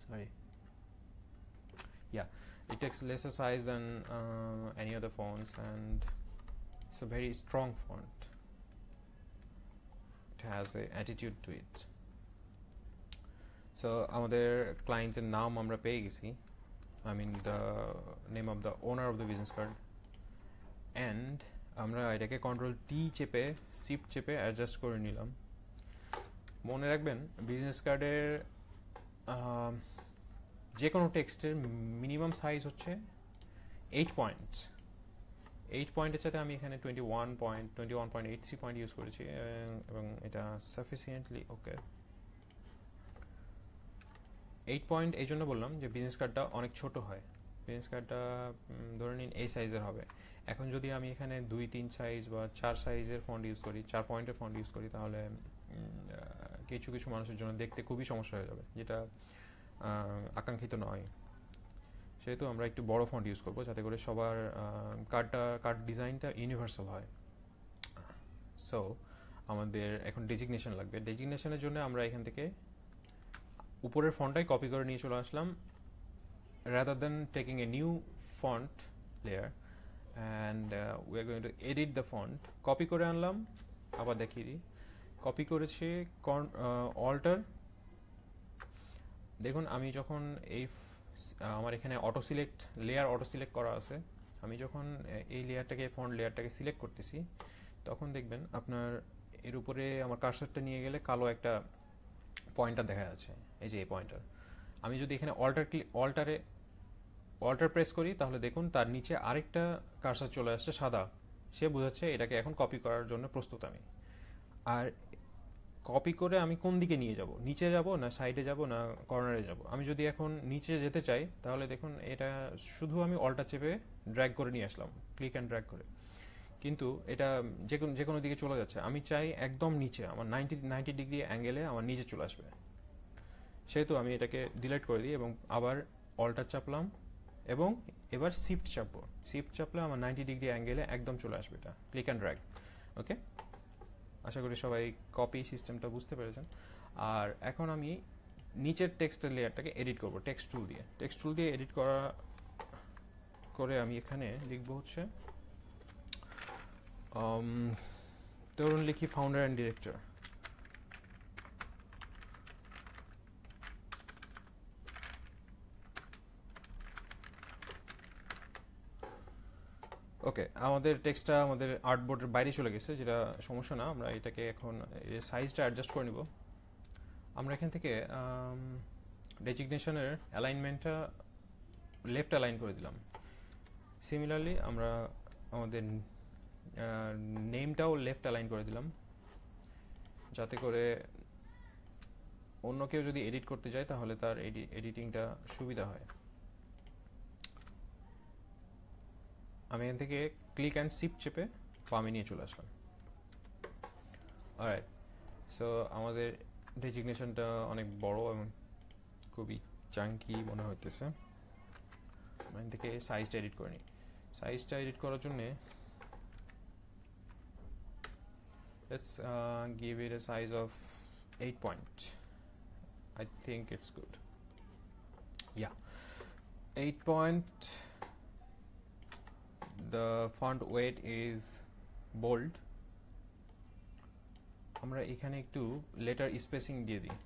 sorry, yeah, it takes lesser size than any other fonts, and it's a very strong font. It has a attitude to it. So আমাদের ক্লায়েন্টের নাম আমরা পেয়ে গেছি, I mean the name of the owner of the business card, and আমরা এটাকে control T চেপে shift চেপে অ্যাডজাস্ট করে নিলাম। মনে রাখবেন বিজনেস কার্ডের যে কোনো টেক্সটের মিনিমাম সাইজ হচ্ছে 8 পয়েন্টস। 8 পয়েন্টের সাথে আমি এখানে 21.83 পয়েন্ট ইউজ করেছি, এবং এটা সাফিসিয়েন্টলি ওকে। 8 পয়েন্ট এই জন্য বললাম যে বিজনেস কার্ডটা অনেক ছোট হয়। বিজনেস কার্ডটা ধরে নিন এই সাইজের হবে। এখন যদি আমি এখানে 2-3 সাইজ বা 4 সাইজের ফন্ট ইউজ করি, 4 পয়েন্টের ফন্ট ইউজ করি, তাহলে কিছু কিছু মানুষের জন্য দেখতে খুবই সমস্যা হয়ে যাবে, যেটা আকাঙ্ক্ষিত নয়। সেহেতু আমরা একটু বড় ফন্ট ইউজ করবো যাতে করে সবার কার্ড ডিজাইনটা ইউনিভার্সাল হয়। সো আমাদের এখন ডেজিগনেশন লাগবে। ডেজিগনেশনের জন্য আমরা এখান থেকে উপরের ফন্টটাই কপি করে নিয়ে চলে আসলাম, rather than taking a new font layer, and we are going to edit the font. Copy করে আনলাম, আবার দেখিয়ে দিই। কপি করেছি অল্টার, দেখুন আমি যখন এই আমার এখানে অটো সিলেক্ট করা আছে, আমি যখন এই লেয়ারটাকে ফন্ট লেয়ারটাকে সিলেক্ট করতেছি, তখন দেখবেন আপনার এর উপরে আমার কার্সারটা নিয়ে গেলে কালো একটা পয়েন্টার দেখা যাচ্ছে, এই যে এই পয়েন্টার। আমি যদি এখানে অল্টার প্রেস করি, তাহলে দেখুন তার নিচে আরেকটা কার্সার চলে আসছে সাদা, সে বোঝাচ্ছে এটাকে এখন কপি করার জন্য প্রস্তুত আমি। আর কপি করে আমি কোন দিকে নিয়ে যাব, নিচে যাব না সাইডে যাব না কর্নারে যাব? আমি যদি এখন নিচে যেতে চাই, তাহলে দেখুন এটা শুধু আমি অল্টার চেপে ড্র্যাগ করে নিয়ে আসলাম, ক্লিক অ্যান্ড ড্র্যাগ করে, কিন্তু এটা যে কোনো দিকে চলে যাচ্ছে। আমি চাই একদম নিচে, আমার 90 ডিগ্রি অ্যাঙ্গেলে আমার নিচে চলে আসবে, সেহেতু আমি এটাকে ডিলিট করে দিই এবং আবার অল্টার চাপলাম এবং এবার শিফট চাপবো। শিফট চাপলে আমার 90 ডিগ্রি অ্যাঙ্গেলে একদম চলে আসবে, এটা ক্লিক অ্যান্ড ড্র্যাগ। ওকে, আশা করি সবাই কপি সিস্টেমটা বুঝতে পেরেছেন। আর এখন আমি নিচের টেক্সটের লেয়ারটাকে এডিট করব টেক্সট টুল দিয়ে এডিট করে আমি এখানে লিখবো হচ্ছে ধরুন লিখি ফাউন্ডার অ্যান্ড ডিরেক্টর। ওকে, আমাদের টেক্সটটা আমাদের আর্টবোর্ডের বাইরে চলে গেছে, যেটা সমস্যা না। আমরা এটাকে এখন সাইজটা অ্যাডজাস্ট করে নিব। আমরা এখান থেকে ডেজিগনেশনের অ্যালাইনমেন্টটা লেফট অ্যালাইন করে দিলাম। সিমিলারলি আমরা আমাদের নেমটাও লেফট অ্যালাইন করে দিলাম, যাতে করে অন্য কেউ যদি এডিট করতে যায় তাহলে তার এডিটিংটা সুবিধা হয়। আমি এখান থেকে ক্লিক অ্যান্ড শিফট চেপে বামে নিয়ে চলে আসলাম। অলরাইট, সো আমাদের ডেজিগনেশনটা অনেক বড় এবং খুবই চাঙ্কি মনে হইতেছে। এখান থেকে সাইজটা এডিট করে নিই। সাইজটা এডিট করার জন্যে let's give it a size of 8 point. I think it's good. Yeah, 8 point. The font weight is bold. আমরা এখানে একটু লেটার স্পেসিং দিয়ে দিই।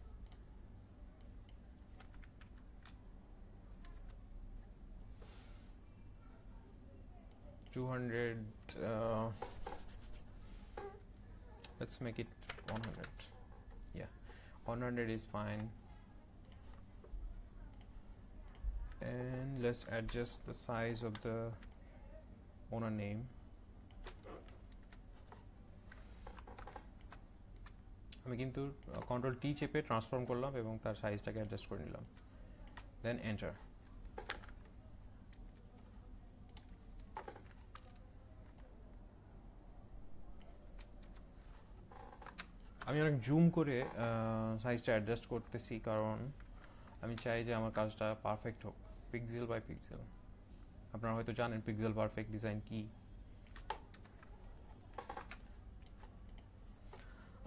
Let's make it 100. Yeah, 100 is fine. And let's adjust the size of the owner name. আমি কিন্তু control T চেপে transform করলাম এবং তার সাইজটাকে অ্যাডজাস্ট করে নিলাম, দেন এন্টার। আমি অনেক জুম করে সাইজটা অ্যাডজাস্ট করতেছি, কারণ আমি চাই যে আমার কাজটা পারফেক্ট হোক, পিক্সেল বাই পিক্সেল। আপনারা হয়তো জানেন পিক্সেল পারফেক্ট ডিজাইন কি।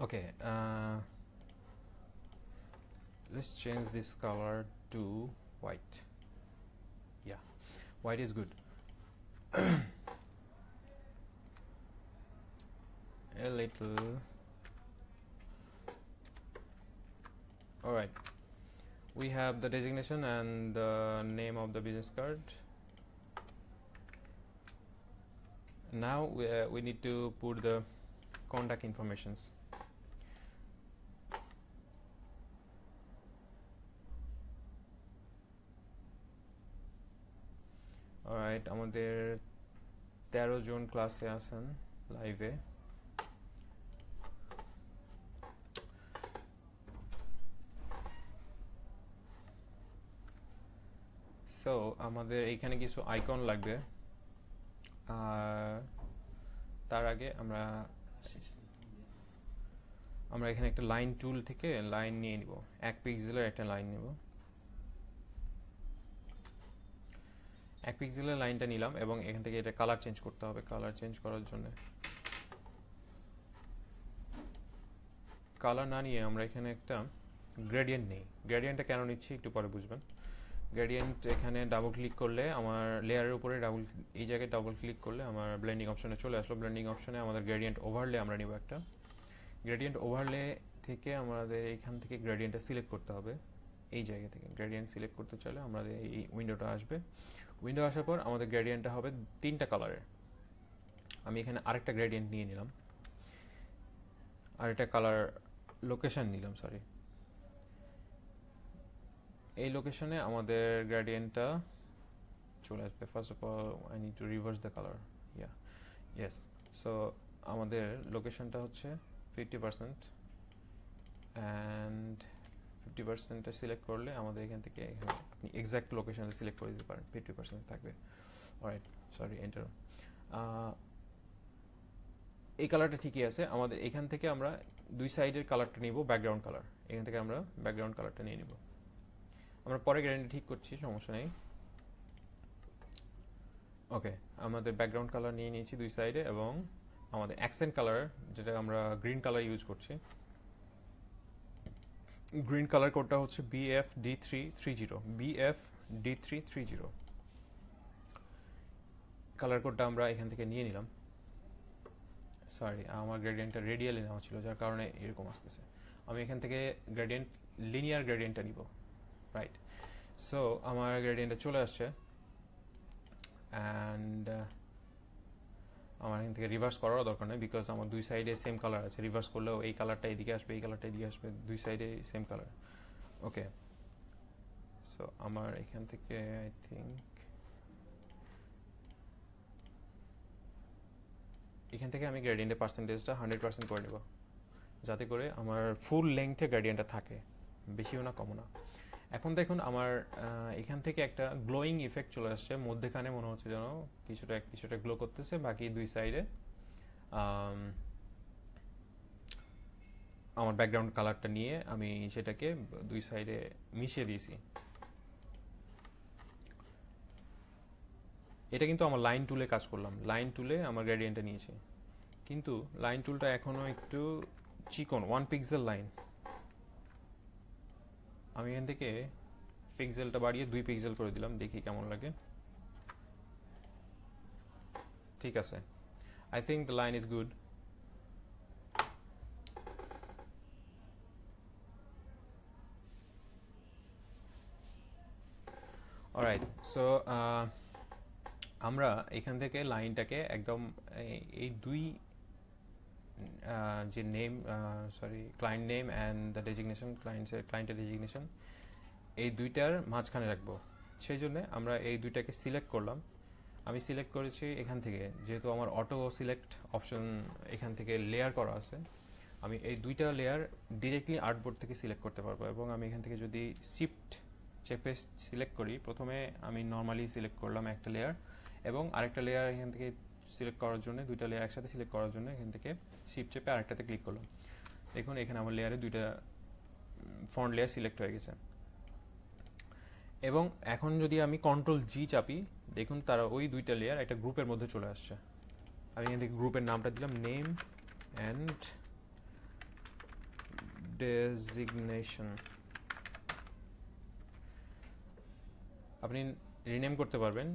Okay, let's change this color to white. Yeah, white is good. A little. All right, we have the designation and the name of the business card. Now we need to put the contact informations. Alright, আমাদের 13 জন ক্লাসে আছেন লাইভে। So আমাদের এইখানে কিছু icon লাগবে, আর তার আগে আমরা এখানে একটা লাইন টুল থেকে লাইন নিয়ে নিব, 1 পিক্সেলের একটা লাইন নেব। 1 পিক্সেলের লাইনটা নিলাম এবং এখান থেকে এটা কালার চেঞ্জ করতে হবে। কালার চেঞ্জ করার জন্য কালার না নিয়ে আমরা এখানে একটা গ্রেডিয়েন্ট নেই। গ্রেডিয়েন্টটা কেন নিচ্ছি একটু পরে বুঝবেন। গ্রেডিয়েন্ট এখানে ডাবল ক্লিক করলে আমার লেয়ারের উপরে এই জায়গায় ডাবল ক্লিক করলে আমার ব্লেন্ডিং অপশনে চলে আসলো। ব্লেন্ডিং অপশনে আমাদের গ্রেডিয়েন্ট ওভারলে আমরা নিব একটা। গ্রেডিয়েন্ট ওভারলে থেকে আমাদের এইখান থেকে গ্রেডিয়েন্টটা সিলেক্ট করতে হবে। এই জায়গা থেকে গ্রেডিয়েন্ট সিলেক্ট করতে চাইলে আমাদের এই উইন্ডোটা আসবে। উইন্ডো আসার পর আমাদের গ্রেডিয়েন্টটা হবে 3টা কালারের। আমি এখানে আরেকটা গ্রেডিয়েন্ট নিয়ে নিলাম, আরেকটা কালার লোকেশন নিলাম, সরি। এই লোকেশনে আমাদের গ্রেডিয়েন্টটা চলে আসবে। First of all I need to reverse the colour. Yes, so আমাদের লোকেশনটা হচ্ছে 50% অ্যান্ড 50%টা সিলেক্ট করলে আমাদের এখান থেকে আপনি এক্স্যাক্ট লোকেশনটা সিলেক্ট করে দিতে পারেন, 50% থাকবে। Alright, sorry, enter. এই কালারটা ঠিকই আছে। আমাদের এখান থেকে আমরা 2 সাইডের কালারটা নিব, ব্যাকগ্রাউন্ড কালার। এখান থেকে আমরা ব্যাকগ্রাউন্ড কালারটা নিয়ে নিব। আমরা পরে গ্রেডিয়েন্ট ঠিক করছি, সমস্যা নেই। ওকে, আমাদের ব্যাকগ্রাউন্ড কালার নিয়ে নিয়েছি 2 সাইডে, এবং আমাদের অ্যাকসেন্ট কালার, যেটা আমরা গ্রিন কালার ইউজ করছি, গ্রিন কালার কোডটা হচ্ছে BFD330। BFD330 কালার কোডটা আমরা এখান থেকে নিয়ে নিলাম। সরি, আমার গ্রেডিয়েন্টটা রেডিয়ালি নেওয়া ছিল, যার কারণে এরকম আসতেছে। আমি এখান থেকে গ্রেডিয়েন্ট, লিনিয়ার গ্রেডিয়েন্টটা নিব, রাইট। সো আমার গ্রেডিয়েন্টটা চলে আসছে, অ্যান্ড আমার এখান থেকে রিভার্স করারও দরকার নেই, বিকজ আমার দুই সাইডে সেম কালার আছে। রিভার্স করলেও এই কালারটা এদিকে আসবে, এই কালারটা এদিকে আসবে, দুই সাইডে সেম কালার। ওকে, সো আমার এখান থেকে আই থিঙ্ক এখান থেকে আমি গ্রেডিয়েন্টের পার্সেন্টেজটা 100% করে নেব, যাতে করে আমার ফুল লেংথে গ্রেডিয়েন্টটা থাকে, বেশিও না কমও না। এখন দেখুন আমার এখান থেকে একটা গ্লোয়িং ইফেক্ট চলে আসছে, মধ্যেখানে মনে হচ্ছে যেন কিছুটা গ্লো করতেছে, বাকি দুই সাইডে আমার ব্যাকগ্রাউন্ড কালারটা নিয়ে আমি সেটাকে দুই সাইডে মিশিয়ে দিয়েছি। এটা কিন্তু আমার লাইন টুলে কাজ করলাম, লাইন টুলে আমার গ্রেডিয়েন্টটা নিয়েছি, কিন্তু লাইন টুলটা এখনো একটু চিকন, 1 পিক্সেল লাইন। আমি এখান থেকে পিক্সেলটা বাড়িয়ে 2 পিক্সেল করে দিলাম, দেখি কেমন লাগে। ঠিক আছে, I think the line is good. Alright, so আমরা এখান থেকে লাইনটাকে একদম এই দুই যে name, client name and the designation, ক্লায়েন্টের ডেজিগনেশন, এই দুইটার মাঝখানে রাখবো। সেই জন্য আমরা এই দুইটাকে সিলেক্ট করলাম। আমি সিলেক্ট করেছি এখান থেকে, যেহেতু আমার অটো সিলেক্ট অপশন এখান থেকে লেয়ার করা আছে, আমি এই দুইটা লেয়ার ডিরেক্টলি আর্টবোর্ড থেকে সিলেক্ট করতে পারবো। এবং আমি এখান থেকে যদি শিফট চেপে সিলেক্ট করি, প্রথমে আমি নর্মালি সিলেক্ট করলাম একটা লেয়ার, এবং আরেকটা লেয়ার এখান থেকে সিলেক্ট করার জন্য, দুইটা লেয়ার একসাথে সিলেক্ট করার জন্য এখান থেকে শিফট চেপে আরেকটাতে ক্লিক করলাম। দেখুন এখানে আমার লেয়ারে দুইটা ফন্ট লেয়ার সিলেক্ট হয়ে গেছে। এবং এখন যদি আমি কন্ট্রোল জি চাপি, দেখুন তারা ওই দুইটা লেয়ার একটা গ্রুপের মধ্যে চলে আসছে। আমি এখান থেকে গ্রুপের নামটা দিলাম নেম অ্যান্ড ডেজিগনেশন। আপনি রিনেম করতে পারবেন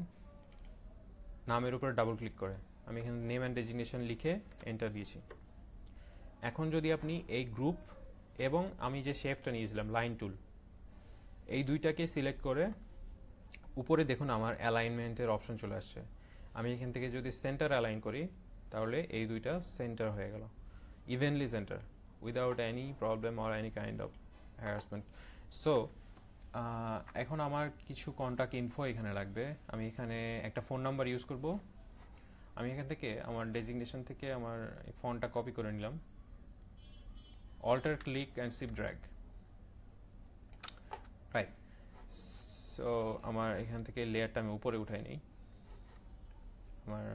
নামের উপর ডাবল ক্লিক করে। আমি এখানে নেম অ্যান্ড ডেজিগনেশন লিখে এন্টার দিয়েছি। এখন যদি আপনি এই গ্রুপ এবং আমি যে শেপটা নিয়েছিলাম লাইন টুল, এই দুইটাকে সিলেক্ট করে উপরে দেখুন আমার অ্যালাইনমেন্টের অপশন চলে আসছে। আমি এখান থেকে যদি সেন্টার অ্যালাইন করি, তাহলে এই দুইটা সেন্টার হয়ে গেল, evenly centre, without any problem or any kind of harassment. So এখন আমার কিছু কন্ট্যাক্ট ইনফো এখানে লাগবে। আমি এখানে একটা ফোন নাম্বার ইউজ করব। আমি এখান থেকে আমার ডেজিগনেশন থেকে আমার ফোনটা কপি করে নিলাম, alt click and shift drag, right. So আমার এখান থেকে লেয়ারটা আমি উপরে উঠাই নিই। আমার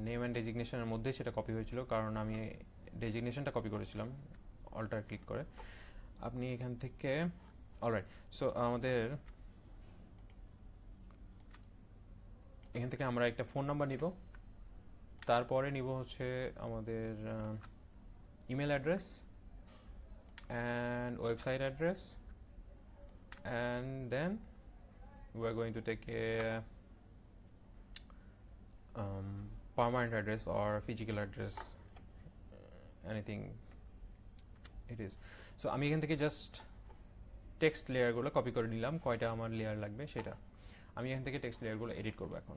নেম অ্যান্ড ডেজিগনেশনের মধ্যে সেটা কপি হয়েছিল, কারণ আমি ডেজিগনেশনটা কপি করেছিলাম অল্টার ক্লিক করে। আপনি এখান থেকে, অলরাইট, সো আমাদের এখান থেকে আমরা একটা ফোন নাম্বার নিব, তারপরে নিব হচ্ছে আমাদের email address and website address, and then we are going to take a permanent address or physical address, anything it is. So আমি এখান থেকে জাস্ট টেক্সট লেয়ারগুলো কপি করে নিলাম, কয়টা আমার লেয়ার লাগবে সেটা। আমি এখান থেকে টেক্সট লেয়ারগুলো এডিট করব এখন।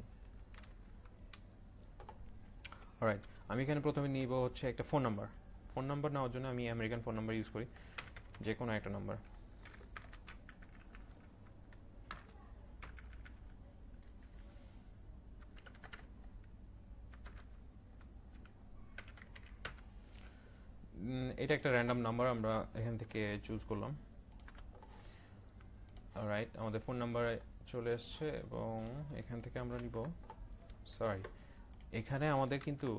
অলরাইট, আমি এখানে প্রথমে নিব হচ্ছে একটা ফোন নাম্বার। ফোন নাম্বার নেওয়ার জন্য আমি আমেরিকান ফোন নাম্বার ইউজ করি, যে কোনো একটা নাম্বার। এটা একটা র্যান্ডম নাম্বার আমরা এখান থেকে চুজ করলাম। অলরাইট, আমাদের ফোন নাম্বার চলে আসছে, এবং এখান থেকে আমরা নিব, সরি, এখানে আমাদের কিন্তু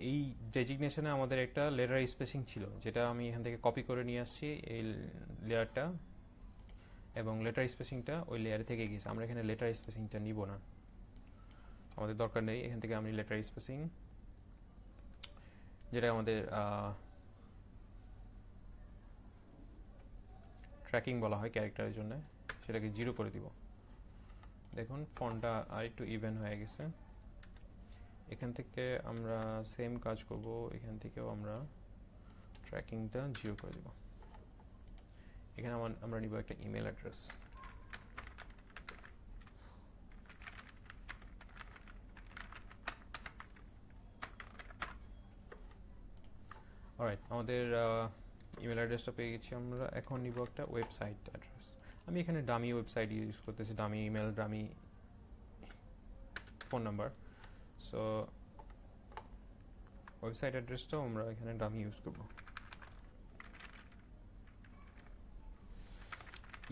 এই ডেজিগনেশনে আমাদের একটা লেটার স্পেসিং ছিল, যেটা আমি এখান থেকে কপি করে নিয়ে আসছি এই লেয়ারটা, এবং লেটার স্পেসিংটা ওই লেয়ারে থেকে গেছে। আমরা এখানে লেটার স্পেসিংটা নিব না, আমাদের দরকার নেই। এখান থেকে আমি লেটার স্পেসিং, যেটা আমাদের ট্র্যাকিং বলা হয় ক্যারেক্টারের জন্য, সেটাকে 0 করে দিব। দেখুন ফন্টটা আর একটু ইভেন হয়ে গেছে। এখান থেকে আমরা সেম কাজ করব, এখান থেকেও আমরা ট্র্যাকিংটা 0 করে দেব। এখানে আমরা নিব একটা ইমেল অ্যাড্রেস। অলরাইট, আমাদের ইমেল অ্যাড্রেসটা পেয়ে গেছি আমরা। এখন নিব একটা ওয়েবসাইট অ্যাড্রেস। আমি এখানে ডামি ওয়েবসাইট ইউজ করতেছি, dummy email, dummy phone number. So website অ্যাড্রেসটাও আমরা এখানে ডামি ইউজ করব।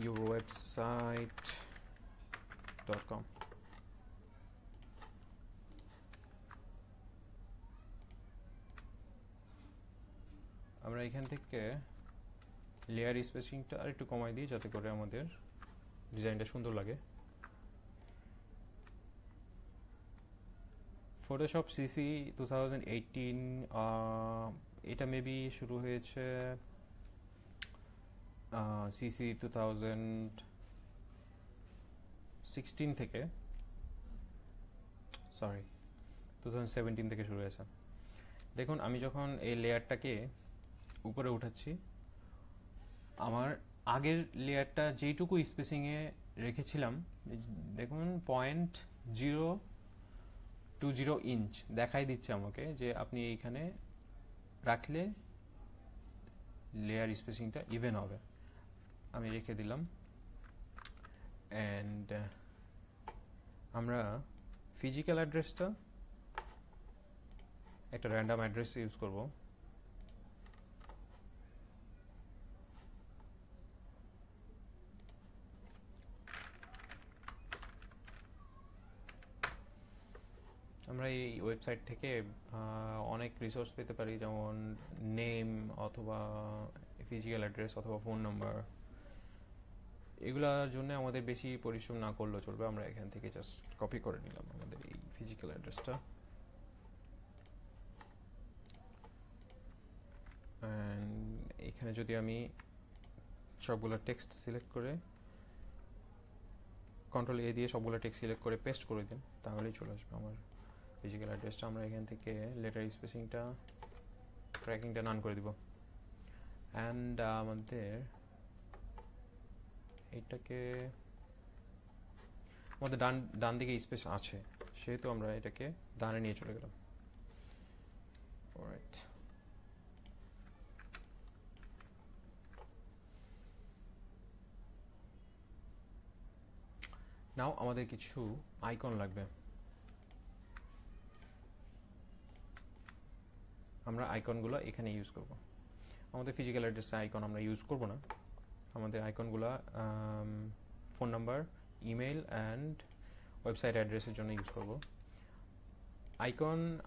yourwebsite.com। আমরা এখান থেকে লেয়ার স্পেসিংটা আর একটু কমাই দিই যাতে করে আমাদের ডিজাইনটা সুন্দর লাগে। ফটোশপ সিসি 2018, এটা মেবি শুরু হয়েছে সিসি 2016 থেকে, সরি 2017 থেকে শুরু হয়েছে। দেখুন আমি যখন এই লেয়ারটাকে উপরে উঠাচ্ছি, আমার আগের লেয়ারটা যেইটুকু স্পেসিংয়ে রেখেছিলাম, দেখুন 0.020 ইঞ্চ দেখাই দিচ্ছে আমাকে যে আপনি এইখানে রাখলে লেয়ার স্পেসিংটা ইভেন হবে। আমি রেখে দিলাম। অ্যান্ড আমরা ফিজিক্যাল অ্যাড্রেসটা একটা র্যান্ডম অ্যাড্রেস ইউজ করব। আমরা এই ওয়েবসাইট থেকে অনেক রিসোর্স পেতে পারি, যেমন নেম অথবা ফিজিক্যাল অ্যাড্রেস অথবা ফোন নাম্বার। এগুলোর জন্য আমাদের বেশি পরিশ্রম না করলেও চলবে। আমরা এখান থেকে জাস্ট কপি করে নিলাম আমাদের এই ফিজিক্যাল অ্যাড্রেসটা। এখানে যদি আমি সবগুলো টেক্সট সিলেক্ট করে কন্ট্রোল এ দিয়ে সবগুলো টেক্সট সিলেক্ট করে পেস্ট করে দিন, তাহলেই চলে আসবে আমার ফিজিক্যাল অ্যাড্রেসটা। আমরা এখান থেকে লেটার স্পেসিংটা, ট্র্যাকিংটা নান করে দিব। অ্যান্ড আমাদের এইটাকে, আমাদের ডান দিকে স্পেস আছে, সেহেতু আমরা এটাকে ডানে নিয়ে চলে গেলাম। অলরাইট, নাও আমাদের কিছু আইকন লাগবে। আমরা আইকনগুলো এখানে ইউজ করব। আমাদের ফিজিক্যাল অ্যাড্রেসে আইকন আমরা ইউজ করব না। আমাদের আইকনগুলো phone number, email and website অ্যাড্রেসের জন্য ইউজ করব।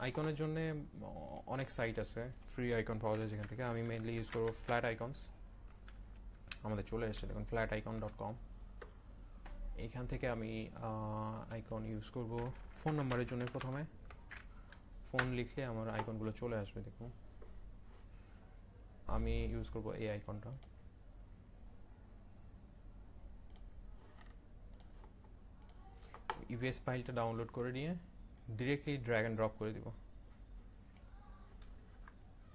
আইকনের জন্য অনেক সাইট আছে, ফ্রি আইকন পাওয়া যায় যেখান থেকে। আমি মেইনলি ইউজ করব ফ্ল্যাট আইকনস। আমাদের চলে এসেছে দেখুন flaticon.com। এখান থেকে আমি আইকন ইউজ করব ফোন নাম্বারের জন্য। প্রথমে ফোন লিখলে আমার আইকনগুলো চলে আসবে। দেখুন আমি ইউজ করব এই আইকনটা। ইভিএস ফাইলটা ডাউনলোড করে নিয়ে ডিরেক্টলি ড্র্যাগ অ্যান্ড ড্রপ করে দিব।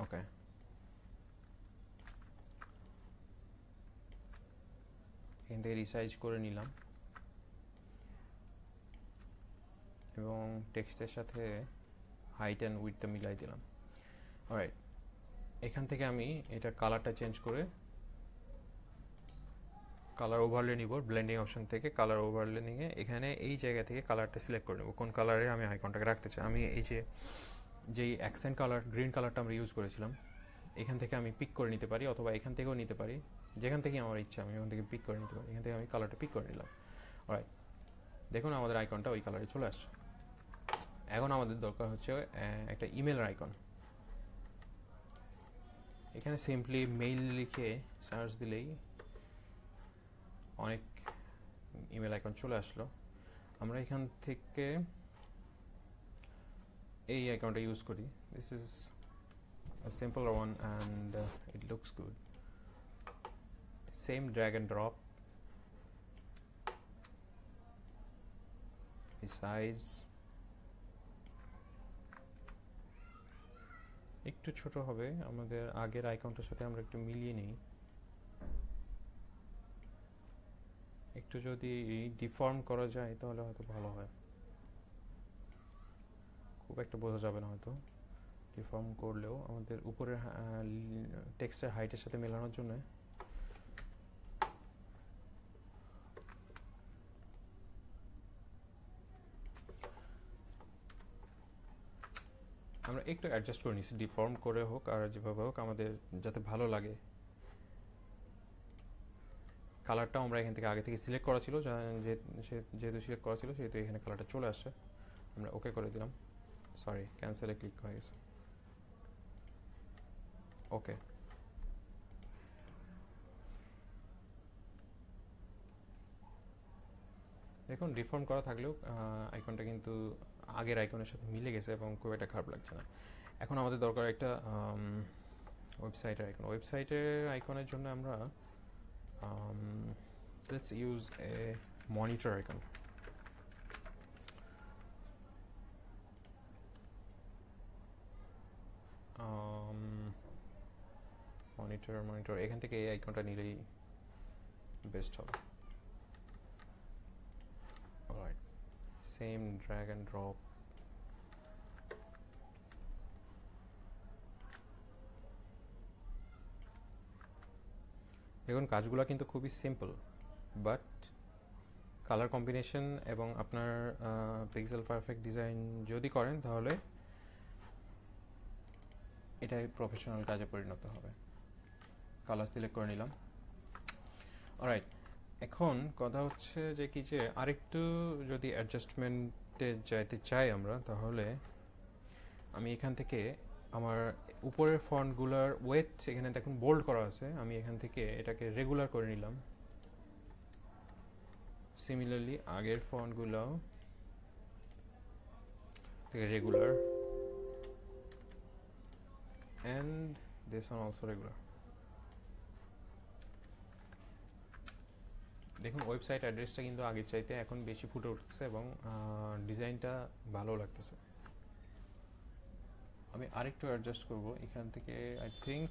ওকে, এখান থেকে রিসাইজ করে নিলাম এবং টেক্সটের সাথে হাইট অ্যান্ড উইডথটা মিলাই দিলাম। অলরাইট, এখান থেকে আমি এটা কালারটা চেঞ্জ করে কালার ওভারলে নিব। ব্লেন্ডিং অপশন থেকে কালার ওভারলে নিয়ে এখানে এই জায়গা থেকে কালারটা সিলেক্ট করে নেব, কোন কালারে আমি আইকনটাকে রাখতে চাই। আমি এই যেই অ্যাকসেন্ট কালার গ্রিন কালারটা আমরা ইউজ করেছিলাম, এখান থেকে আমি পিক করে নিতে পারি, অথবা এখান থেকেও নিতে পারি। যেখান থেকে আমার ইচ্ছা আমি ওখান থেকে পিক করে নিতে পারি। এখান থেকে আমি কালারটা পিক করে নিলাম। অলরাইট, দেখুন আমাদের আইকনটা ওই কালারে চলে আসছে। এখন আমাদের দরকার হচ্ছে একটা ইমেলের আইকন। এখানে সিম্পলি মেইল লিখে সার্চ দিলেই অনেক ইমেল আইকন চলে আসলো। আমরা এখান থেকে এই আইকনটা ইউজ করি। This is a simpler one and it looks good. Same drag and drop, the size, একটু ছোট হবে, আমাদের আগের আইকনটার সাথে আমরা একটু মিলিয়ে নিই। একটু যদি ডিফর্ম করা যায় তাহলে হয়তো ভালো হয়, খুব একটা বোঝা যাবে না হয়তো ডিফর্ম করলেও। আমাদের উপরের টেক্সটের হাইটের সাথে মেলানোর জন্য আমরা একটু অ্যাডজাস্ট করে নিচ্ছি, ডিফর্ম করে হোক আর যেভাবে হোক আমাদের যাতে ভালো লাগে। কালারটাও আমরা এখান থেকে আগে থেকে সিলেক্ট করা ছিল, যেহেতু সিলেক্ট করা ছিল সেহেতু এখানে কালারটা চলে আসছে। আমরা ওকে করে দিলাম, সরি ক্যান্সেলে ক্লিক হয়ে গেছে, ওকে। দেখুন ডিফর্ম করা থাকলেও আইকনটা কিন্তু আগের আইকনের সাথে মিলে গেছে এবং খুব একটা খারাপ লাগছে না। এখন আমাদের দরকার একটা ওয়েবসাইটের আইকন। ওয়েবসাইটের আইকনের জন্য আমরা let's use a monitor icon. Monitor এখান থেকে এই আইকনটা নিলেই বেস্ট হবে। Alright, same drag and drop. দেখুন কাজগুলো কিন্তু খুবই সিম্পল, বাট কালার কম্বিনেশন এবং আপনার পিক্সেল পারফেক্ট ডিজাইন যদি করেন তাহলে এটাই প্রফেশনাল কাজে পরিণত হবে। কালার সিলেক্ট করে নিলাম। অলরাইট, এখন কথা হচ্ছে যে কি যে আরেকটু যদি অ্যাডজাস্টমেন্টে যাইতে চাই আমরা, তাহলে আমি এখান থেকে আমার উপরের ফন্টগুলোর ওয়েট এখানে দেখুন বোল্ড করা আছে, আমি এখান থেকে এটাকে রেগুলার করে নিলাম। সিমিলারলি আগের ফন্টগুলো থেকে regular, and this one also regular. দেখুন ওয়েবসাইট অ্যাড্রেসটা কিন্তু আগের চাইতে এখন বেশি ফুটে উঠছে এবং ডিজাইনটা ভালো লাগতেছে। আমি আরেকটু অ্যাডজাস্ট করব এখান থেকে, আই থিঙ্ক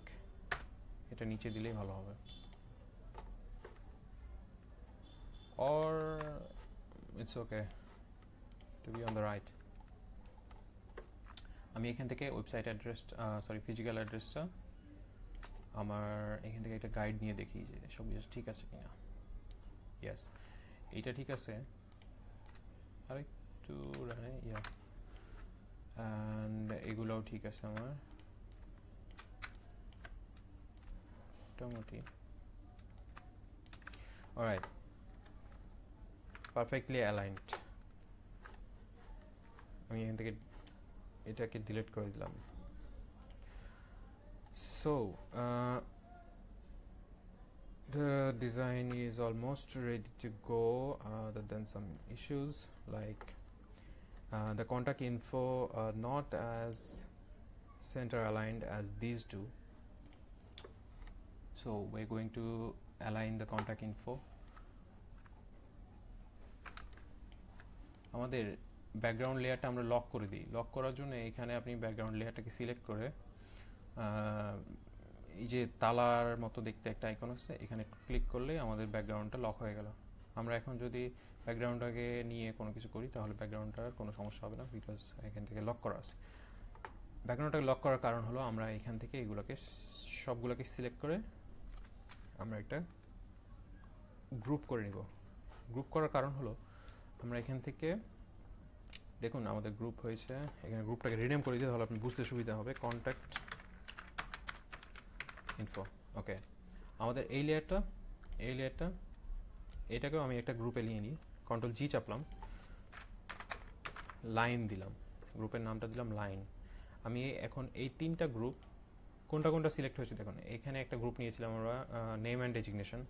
এটা নিচে দিলেই ভালো হবে, or it's okay to be on the right. আমি এখান থেকে ওয়েবসাইট অ্যাড্রেস ফিজিক্যাল অ্যাড্রেসটা আমার এখান থেকে একটা গাইড নিয়ে দেখি যে সব কিছু ঠিক আছে কিনা। ইয়েস, এইটা ঠিক আছে, আরেকটু রানে ইয়া, অ্যান্ড এগুলোও ঠিক আছে আমার মোটামুটি। All right, perfectly aligned. আমি এখান থেকে এটাকে ডিলিট করে দিলাম। So the design is almost ready to go, other than some issues like the contact info not as center aligned as these two. So we're going to align the contact info. আমাদের background লেয়ারটা আমরা lock করে দিই। Lock করার জন্য এখানে আপনি background লেয়ারটাকে select করে এই যে তালার মতো দেখতে একটা আইকন আছে, এখানে ক্লিক করলে আমাদের ব্যাকগ্রাউন্ডটা লক হয়ে গেল। আমরা এখন যদি ব্যাকগ্রাউন্ডটাকে নিয়ে কোনো কিছু করি তাহলে ব্যাকগ্রাউন্ডটার কোনো সমস্যা হবে না, বিকজ এখান থেকে লক করা আছে। ব্যাকগ্রাউন্ডটাকে লক করার কারণ হলো আমরা এখান থেকে এগুলোকে সবগুলোকে সিলেক্ট করে আমরা একটা গ্রুপ করে নিব। গ্রুপ করার কারণ হলো আমরা এখান থেকে দেখুন আমাদের গ্রুপ হয়েছে, এখানে গ্রুপটাকে রিনেম করে দিতে তাহলে আপনি বুঝতে সুবিধা হবে। কন্ট্যাক্ট ইনফো, ওকে। আমাদের এই লেয়ারটা এটাকেও আমি একটা গ্রুপে নিয়ে নিই। কন্ট্রোল জি চাপলাম, লাইন দিলাম, গ্রুপের নামটা দিলাম লাইন। আমি এখন এই তিনটা গ্রুপ কোনটা সিলেক্ট হয়েছে দেখুন, এখানে একটা গ্রুপ নিয়েছিলাম আমরা নেম অ্যান্ড ডেজিগনেশন,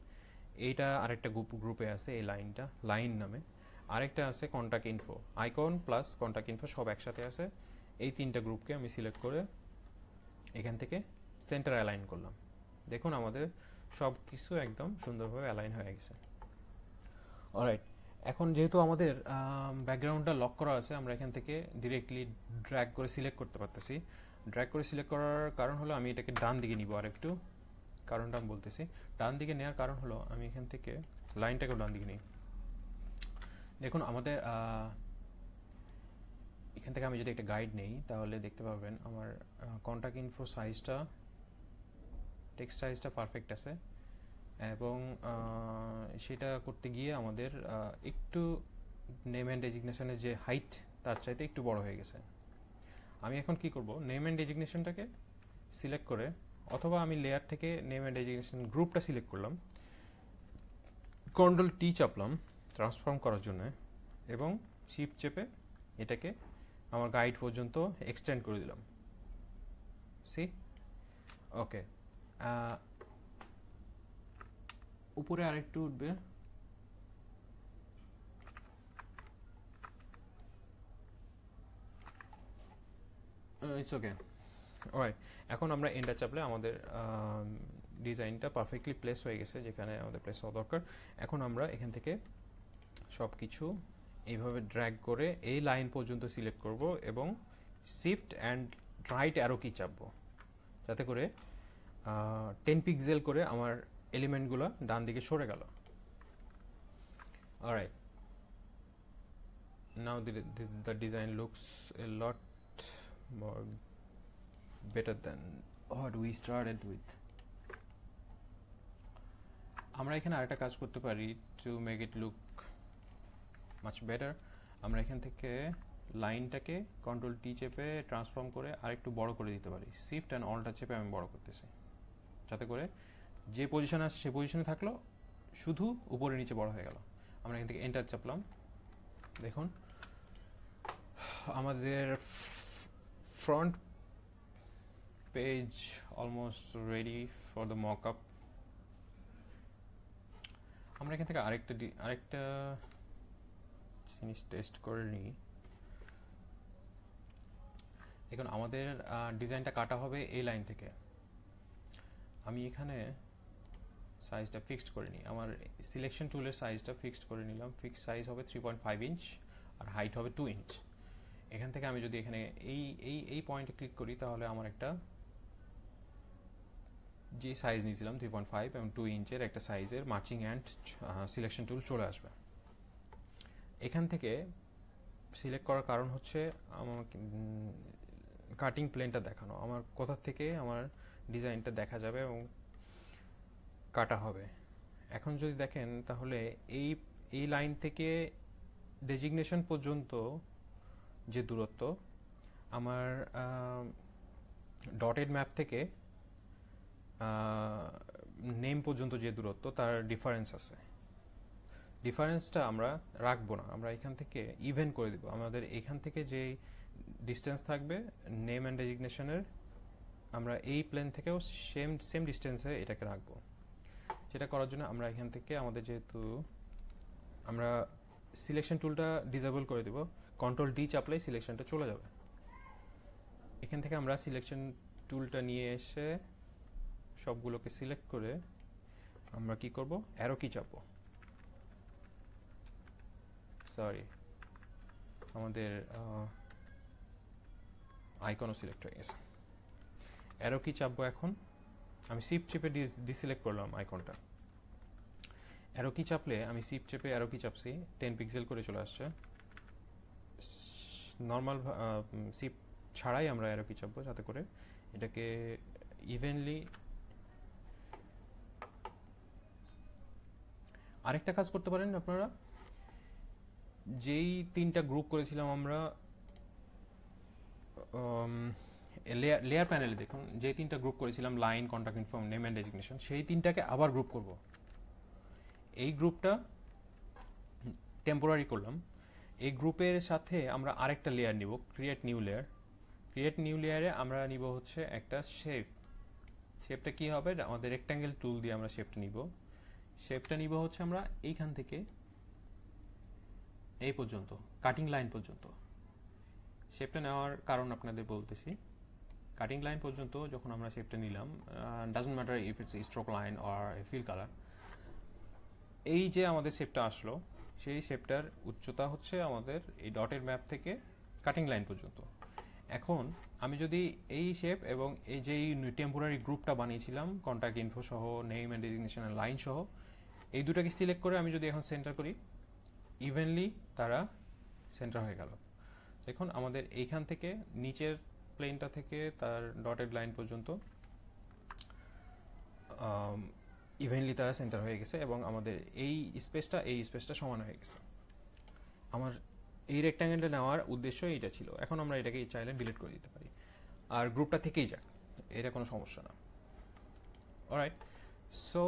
এইটা আরেকটা গ্রুপে আছে এই লাইনটা লাইন নামে, আরেকটা আছে contact info, icon plus contact info সব একসাথে আছে। এই তিনটা গ্রুপকে আমি সিলেক্ট করে এখান থেকে সেন্টার অ্যালাইন করলাম। দেখুন আমাদের সব কিছু একদম সুন্দরভাবে অ্যালাইন হয়ে গেছে। অলরাইট, এখন যেহেতু আমাদের ব্যাকগ্রাউন্ডটা লক করা আছে আমরা এখান থেকে ডিরেক্টলি ড্র্যাগ করে সিলেক্ট করতে পারতেছি। ড্র্যাগ করে সিলেক্ট করার কারণ হলো আমি এটাকে ডান দিকে নিব আর একটু, কারণটা আমি বলতেছি। ডান দিকে নেওয়ার কারণ হলো আমি এখান থেকে লাইনটাকেও ডান দিকে নিই। দেখুন আমাদের এখান থেকে আমি যদি একটা গাইড নেই তাহলে দেখতে পাবেন আমার কন্টাক্ট ইনফো সাইজটা, টেক্সট সাইজটা পারফেক্ট আছে, এবং সেটা করতে গিয়ে আমাদের একটু নেম অ্যান্ড ডেজিগনেশনের যে হাইট তার চাইতে একটু বড় হয়ে গেছে। আমি এখন কি করব, নেম অ্যান্ড ডেজিগনেশনটাকে সিলেক্ট করে, অথবা আমি লেয়ার থেকে নেম অ্যান্ড ডেজিগনেশন গ্রুপটা সিলেক্ট করলাম, কন্ট্রোল টি চাপলাম ট্রান্সফর্ম করার জন্য, এবং শিফট চেপে এটাকে আমার গাইড পর্যন্ত এক্সটেন্ড করে দিলাম। সি ওকে, উপরে আরেকটু উঠবে, ইটস ওকে। অলরাইট, এখন আমরা এন্টার চাপলে আমাদের ডিজাইনটা পারফেক্টলি প্লেস হয়ে গেছে যেখানে আমাদের প্লেস হওয়া দরকার। এখন আমরা এখান থেকে সব কিছু এইভাবে ড্র্যাগ করে এই লাইন পর্যন্ত সিলেক্ট করব এবং শিফট অ্যান্ড রাইট অ্যারো কি চাপবো, যাতে করে 10 পিক্সেল করে আমার এলিমেন্টগুলো ডান দিকে সরে গেল। Alright, now the design looks a lot more better than what we started with. আমরা এখানে আরেকটা কাজ করতে পারি to make it look much better। আমরা এখান থেকে লাইনটাকে কন্ট্রোল টি চেপে ট্রান্সফর্ম করে আরেকটু বড় করে দিতে পারি। শিফট অ্যান্ড অল্টার চেপে আমি বড় করতেছি, যাতে করে যে পজিশনে আছে সে পজিশনে থাকলো, শুধু উপরে নিচে বড় হয়ে গেল। আমরা এখান থেকে এন্টার চাপলাম, দেখুন আমাদের front page almost ready for the mock up. আমরা এখান থেকে আরেকটা জিনিস টেস্ট করে নিই। এখন আমাদের ডিজাইনটা কাটা হবে এই লাইন থেকে। আমি এখানে সাইজটা ফিক্সড করে নিই, আমার সিলেকশন টুলের সাইজটা ফিক্সড করে নিলাম। ফিক্স সাইজ হবে 3.5 ইঞ্চ আর হাইট হবে 2 ইঞ্চ। এখান থেকে আমি যদি এখানে এই পয়েন্টে ক্লিক করি তাহলে আমার একটা যে সাইজ নিয়েছিলাম 3.5 এবং 2 ইঞ্চের একটা সাইজের মার্চিং অ্যান্ড সিলেকশন টুল চলে আসবে। এখান থেকে সিলেক্ট করার কারণ হচ্ছে আমার কাটিং প্লেনটা দেখানো, আমার কোথা থেকে আমার ডিজাইনটা দেখা যাবে এবং কাটা হবে। এখন যদি দেখেন তাহলে এই লাইন থেকে ডেজিগনেশন পর্যন্ত যে দূরত্ব, আমার ডটেড ম্যাপ থেকে নেম পর্যন্ত যে দূরত্ব তার ডিফারেন্স আছে। ডিফারেন্সটা আমরা রাখবো না, আমরা এখান থেকে ইভেন করে দিব। আমাদের এখান থেকে যে ডিস্টেন্স থাকবে নেম অ্যান্ড ডেজিগনেশনের, আমরা এই প্লেন থেকেও সেম ডিস্টেন্সে এটাকে রাখবো। সেটা করার জন্য আমরা এখান থেকে আমাদের যেহেতু আমরা সিলেকশন টুলটা ডিসেবল করে দেব, কন্ট্রোল ডি চাপলেই সিলেকশনটা চলে যাবে। এখান থেকে আমরা সিলেকশন টুলটা নিয়ে এসে সবগুলোকে সিলেক্ট করে আমরা কি করব, অ্যারো কি চাপবো। সরি, আমাদের আইকনও সিলেক্ট হয়ে গেছে। অ্যারো কি চাপবো, এখন আমি শিফট চেপে ডিসিলেক্ট করলাম আইকনটা। অ্যারো কি চাপলে আমি শিফট চেপে অ্যারো কি চাপছি, 10 পিক্সেল করে চলে আসছে। নর্মাল শিফট ছাড়াই আমরা অ্যারো কি চাপবো, যাতে করে এটাকে ইভেনলি। আরেকটা কাজ করতে পারেন আপনারা, যেই 3টা গ্রুপ করেছিলাম আমরা লেয়ার প্যানেলে, দেখুন যে 3টা গ্রুপ করেছিলাম line, contact info, name and designation, সেই 3টাকে আবার গ্রুপ করব। এই গ্রুপটা টেম্পোরারি করলাম। এই গ্রুপের সাথে আমরা আরেকটা লেয়ার নিব, create new layer. Create new লেয়ারে আমরা নিব হচ্ছে একটা শেপ। শেপটা কি হবে, আমাদের রেক্ট্যাঙ্গেল টুল দিয়ে আমরা শেপটা নিব। শেপটা নিব হচ্ছে আমরা এইখান থেকে এই পর্যন্ত, কাটিং লাইন পর্যন্ত। শেপটা নেওয়ার কারণ আপনাদের বলতেছি। কাটিং লাইন পর্যন্ত যখন আমরা শেপটা নিলাম, doesn't matter if it's stroke line or fill colour, এই যে আমাদের শেপটা আসলো, সেই শেপটার উচ্চতা হচ্ছে আমাদের এই ডটের ম্যাপ থেকে কাটিং লাইন পর্যন্ত। এখন আমি যদি এই শেপ এবং এই যে টেম্পোরারি গ্রুপটা বানিয়েছিলাম কন্ট্যাক্ট ইনফো সহ, নেম অ্যান্ড ডেজিগনেশন লাইন সহ, এই দুটাকে সিলেক্ট করে আমি যদি এখন সেন্টার করি, ইভেনলি তারা সেন্টার হয়ে গেল। দেখুন আমাদের এইখান থেকে নিচের প্লেনটা থেকে তার ডটেড লাইন পর্যন্ত ইভেনলি তারা সেন্টার হয়ে গেছে এবং আমাদের এই স্পেসটা সমান হয়ে গেছে। আমার এই রেক্ট্যাঙ্গেলটা নেওয়ার উদ্দেশ্য এইটা ছিল। এখন আমরা এটাকে চাইলে ডিলিট করে দিতে পারি, আর গ্রুপটা থেকেই যাক, এটা কোনো সমস্যা না। অলরাইট, সো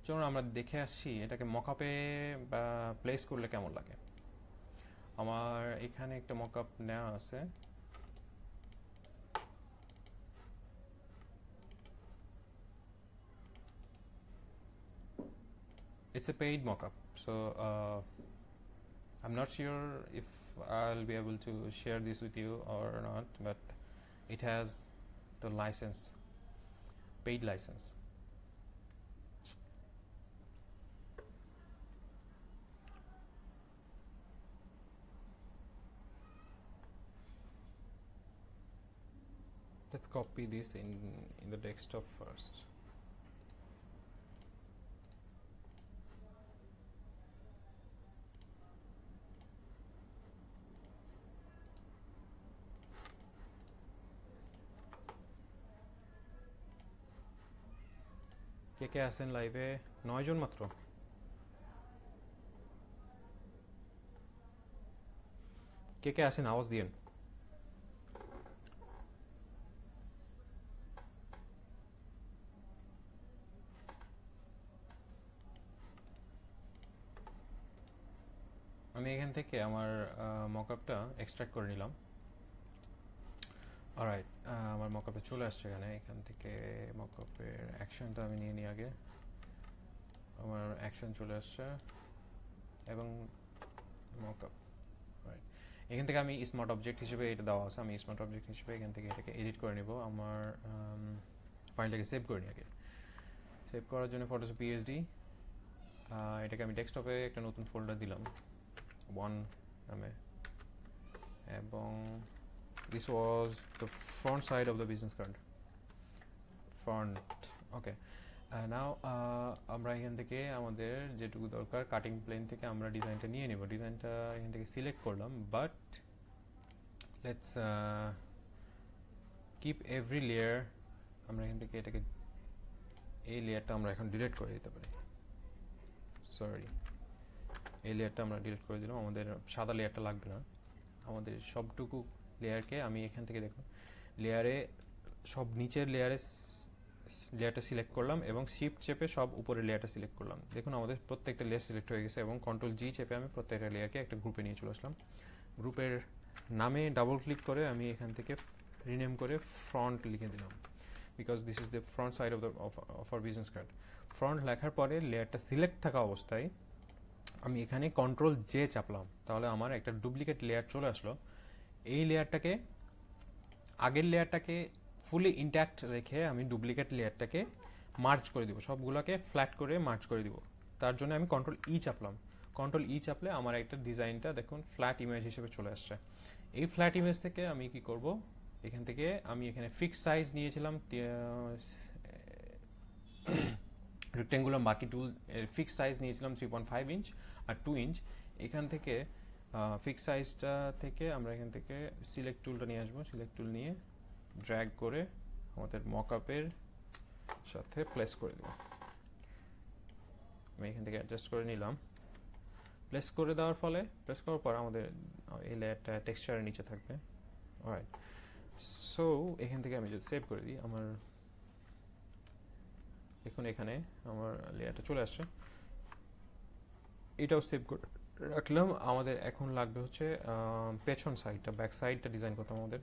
চলুন আমরা দেখে আসছি এটাকে মকআপে বা প্লেস করলে কেমন লাগে। আমার এখানে একটা মকআপ নেওয়া আছে, it's a paid mockup, so I'm not sure if I'll be able to share this with you or not, but it has the license, paid license. Let's copy this in the desktop first. কে কে আছেন লাইভে? 9 জন মাত্র। কে কে আছেন আওয়াজ দিয়েন। আমি এখান থেকে আমার মকআপটা এক্সট্রাক্ট করে নিলাম। অলরাইট, আমার মকআপে চলে আসছে এখান থেকে মকআপের অ্যাকশনটা আমি নিয়ে নিই আগে। আমার অ্যাকশন চলে আসছে এবং মকআপ। রাইট, এখান থেকে আমি স্মার্ট অবজেক্ট হিসেবে এটা দেওয়া আছে, আমি স্মার্ট অবজেক্ট হিসেবে এখান থেকে এটাকে এডিট করে নেব। আমার ফাইলটাকে সেভ করে নিই আগে। সেভ করার জন্য ফটোশপ পিএসডি, এটাকে আমি ডেস্কটপে একটা নতুন ফোল্ডার দিলাম 1 নামে, এবং this was the front side of the business card, front. Okay, now আমরা এখান থেকে আমাদের যেটুকু দরকার কাটিং প্লেন থেকে আমরা ডিজাইনটা নিয়ে নেব। ডিজাইনটা এখান থেকে সিলেক্ট করলাম, but let's keep every layer. আমরা এখান থেকে এটাকে এই লেয়ারটা আমরা এখন ডিলিট করে দিতে পারি। সরি, এই লেয়ারটা আমরা ডিলিট করে দিলাম, আমাদের সাদা লেয়ারটা লাগবে না। আমাদের সবটুকু লেয়ারকে আমি এখান থেকে দেখুন লেয়ারে সব নিচের লেয়ারটা সিলেক্ট করলাম এবং শিফট চেপে সব উপরের লেয়ারটা সিলেক্ট করলাম। দেখুন আমাদের প্রত্যেকটা লেয়ার সিলেক্ট হয়ে গেছে এবং কন্ট্রোল জি চেপে আমি প্রত্যেকটা লেয়ারকে একটা গ্রুপে নিয়ে চলে আসলাম। গ্রুপের নামে ডাবল ক্লিক করে আমি এখান থেকে রিনেম করে ফ্রন্ট লিখে দিলাম, because this is the front side of our business card. Front লেখার পরে লেয়ারটা সিলেক্ট থাকা অবস্থায় আমি এখানে কন্ট্রোল জে চাপলাম, তাহলে আমার একটা ডুপ্লিকেট লেয়ার চলে আসলো। এই লেয়ারটাকে, আগের লেয়ারটাকে ফুলি ইনট্যাক্ট রেখে আমি ডুপ্লিকেট লেয়ারটাকে মার্জ করে দিব, সবগুলোকে ফ্ল্যাট করে মার্জ করে দিব। তার জন্য আমি কন্ট্রোল ই চাপলাম। কন্ট্রোল ই চাপলে আমার একটা ডিজাইনটা দেখুন ফ্ল্যাট ইমেজ হিসেবে চলে আসছে। এই ফ্ল্যাট ইমেজ থেকে আমি কি করব, এখান থেকে আমি এখানে ফিক্স সাইজ নিয়েছিলাম রেক্টেঙ্গুলার মার্কি টুল এর ফিক্স সাইজ নিয়েছিলাম 3.5 ইঞ্চ আর 2 ইঞ্চ। এখান থেকে ফিক্স সাইজটা থেকে আমরা এখান থেকে সিলেক্ট টুলটা নিয়ে আসবো। সিলেক্ট টুল নিয়ে ড্র্যাগ করে আমাদের মকআপের সাথে প্লেস করে দেব। আমি এখান থেকে অ্যাডজাস্ট করে নিলাম। প্লেস করে দেওয়ার ফলে, প্লেস করার পর আমাদের এই লেয়ারটা টেক্সচারের নিচে থাকবে। অলরাইট, সো এখান থেকে আমি যদি সেভ করে দিই, আমার এখন এখানে আমার লেয়ারটা চলে আসছে। এটাও সেভ করে রাখলাম। আমাদের এখন লাগবে হচ্ছে পেছন সাইডটা, ব্যাক সাইডটা ডিজাইন করতাম আমাদের।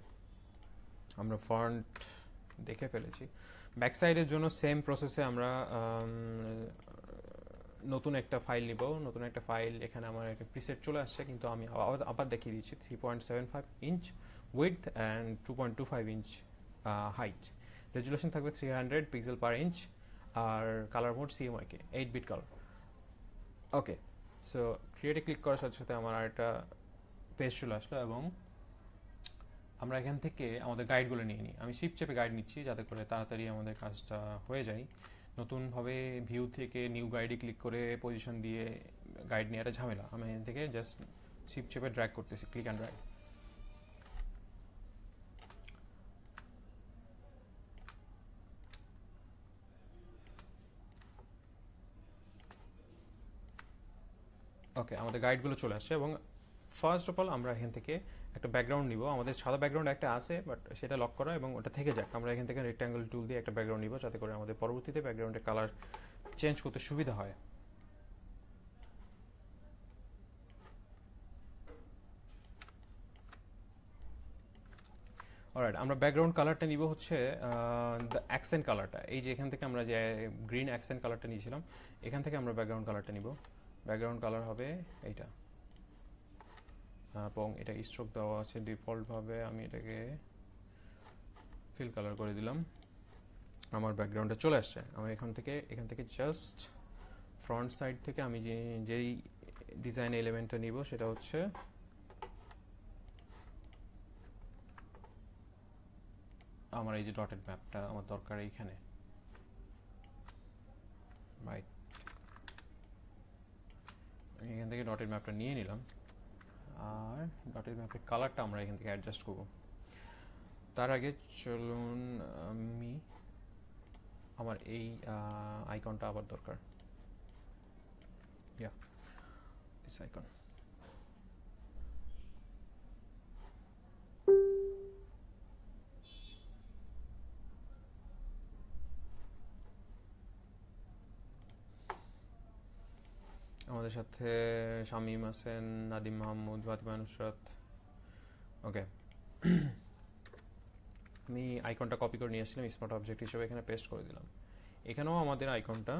আমরা ফ্রন্ট দেখে ফেলেছি, ব্যাক সাইডের জন্য সেম প্রসেসে আমরা নতুন একটা ফাইল নিব। নতুন একটা ফাইল, এখানে আমার একটা প্রিসেট চলে আসছে, কিন্তু আমি আবার দেখিয়ে দিচ্ছি। 3.75 inch width and 2.25 inch height. Resolution থাকবে 300 পিক্সেল পার ইঞ্চ, আর কালার মোড CMYK 8-বিট কালার। ওকে, সো ক্রিয়েটে ক্লিক করার সাথে সাথে আমার আরেকটা পেজ চলে আসলো এবং আমরা এখান থেকে আমাদের গাইডগুলো নিয়ে নিই। আমি শিফট চেপে গাইড নিচ্ছি যাতে করে তাড়াতাড়ি আমাদের কাজটা হয়ে যায়। নতুনভাবে ভিউ থেকে নিউ গাইডে ক্লিক করে পজিশন দিয়ে গাইড নেওয়াটা ঝামেলা। আমি এখান থেকে জাস্ট শিফট চেপে ড্র্যাগ করতেছি, ক্লিক অ্যান্ড ড্র্যাগ। ওকে, আমাদের গাইডগুলো চলে আসছে এবং ফার্স্ট অফ অল আমরা এখান থেকে একটা ব্যাকগ্রাউন্ড নিব। আমাদের সাদা ব্যাকগ্রাউন্ড একটা আছে, বাট সেটা লক করা এবং ওটা থেকে যাক। আমরা এখান থেকে রেক্ট্যাঙ্গেল টুল দিয়ে একটা ব্যাকগ্রাউন্ড নিব যাতে করে আমাদের পরবর্তীতে ব্যাকগ্রাউন্ডের কালার চেঞ্জ করতে সুবিধা হয়। অলরাইট, আমরা ব্যাকগ্রাউন্ড কালারটা নিব হচ্ছে দ্য অ্যাকসেন্ট কালারটা। এই যে এখান থেকে আমরা যে গ্রিন অ্যাকসেন্ট কালারটা নিয়েছিলাম, এখান থেকে আমরা ব্যাকগ্রাউন্ড কালারটা নিব। ব্যাকগ্রাউন্ড কালার হবে এইটা, এবং এটা স্ট্রোক দেওয়া আছে ডিফল্টভাবে। আমি এটাকে ফিল কালার করে দিলাম। আমার ব্যাকগ্রাউন্ডে চলে আসছে। আমি এখান থেকে জাস্ট ফ্রন্ট সাইড থেকে আমি যেই ডিজাইন এলিমেন্টটা নিব সেটা হচ্ছে আমার এই যে ডটেড ম্যাপটা আমার দরকার এইখানে, রাইট। আমি এখান থেকে ডটেড ম্যাপটা নিয়ে নিলাম, আর ডটেড ম্যাপের কালারটা আমরা এখান থেকে অ্যাডজাস্ট করব। তার আগে চলুন আমার এই আইকনটা আবার দরকার, ইয়া দিস আইকন। আমাদের সাথে শামীম আছেন, নাদিম মাহমুদ, ফাতিমা নুসরাত। ওকে, আমি আইকনটা কপি করে নিয়ে আসলাম, স্মার্ট অবজেক্ট হিসেবে এখানে পেস্ট করে দিলাম। এখানেও আমাদের আইকনটা,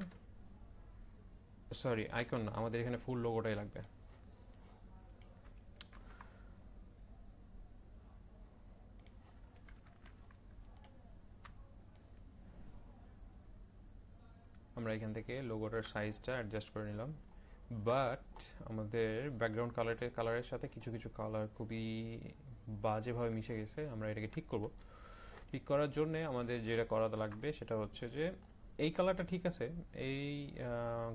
সরি আইকন না, আমাদের এখানে ফুল লোগোটাই লাগবে। আমরা এখান থেকে লোগোটার সাইজটা অ্যাডজাস্ট করে নিলাম, বাট আমাদের ব্যাকগ্রাউন্ড কালারের সাথে কিছু কিছু কালার খুবই বাজেভাবে মিশে গেছে। আমরা এটাকে ঠিক করব। ঠিক করার জন্য আমাদের যেটা করা লাগবে সেটা হচ্ছে যে এই কালারটা ঠিক আছে, এই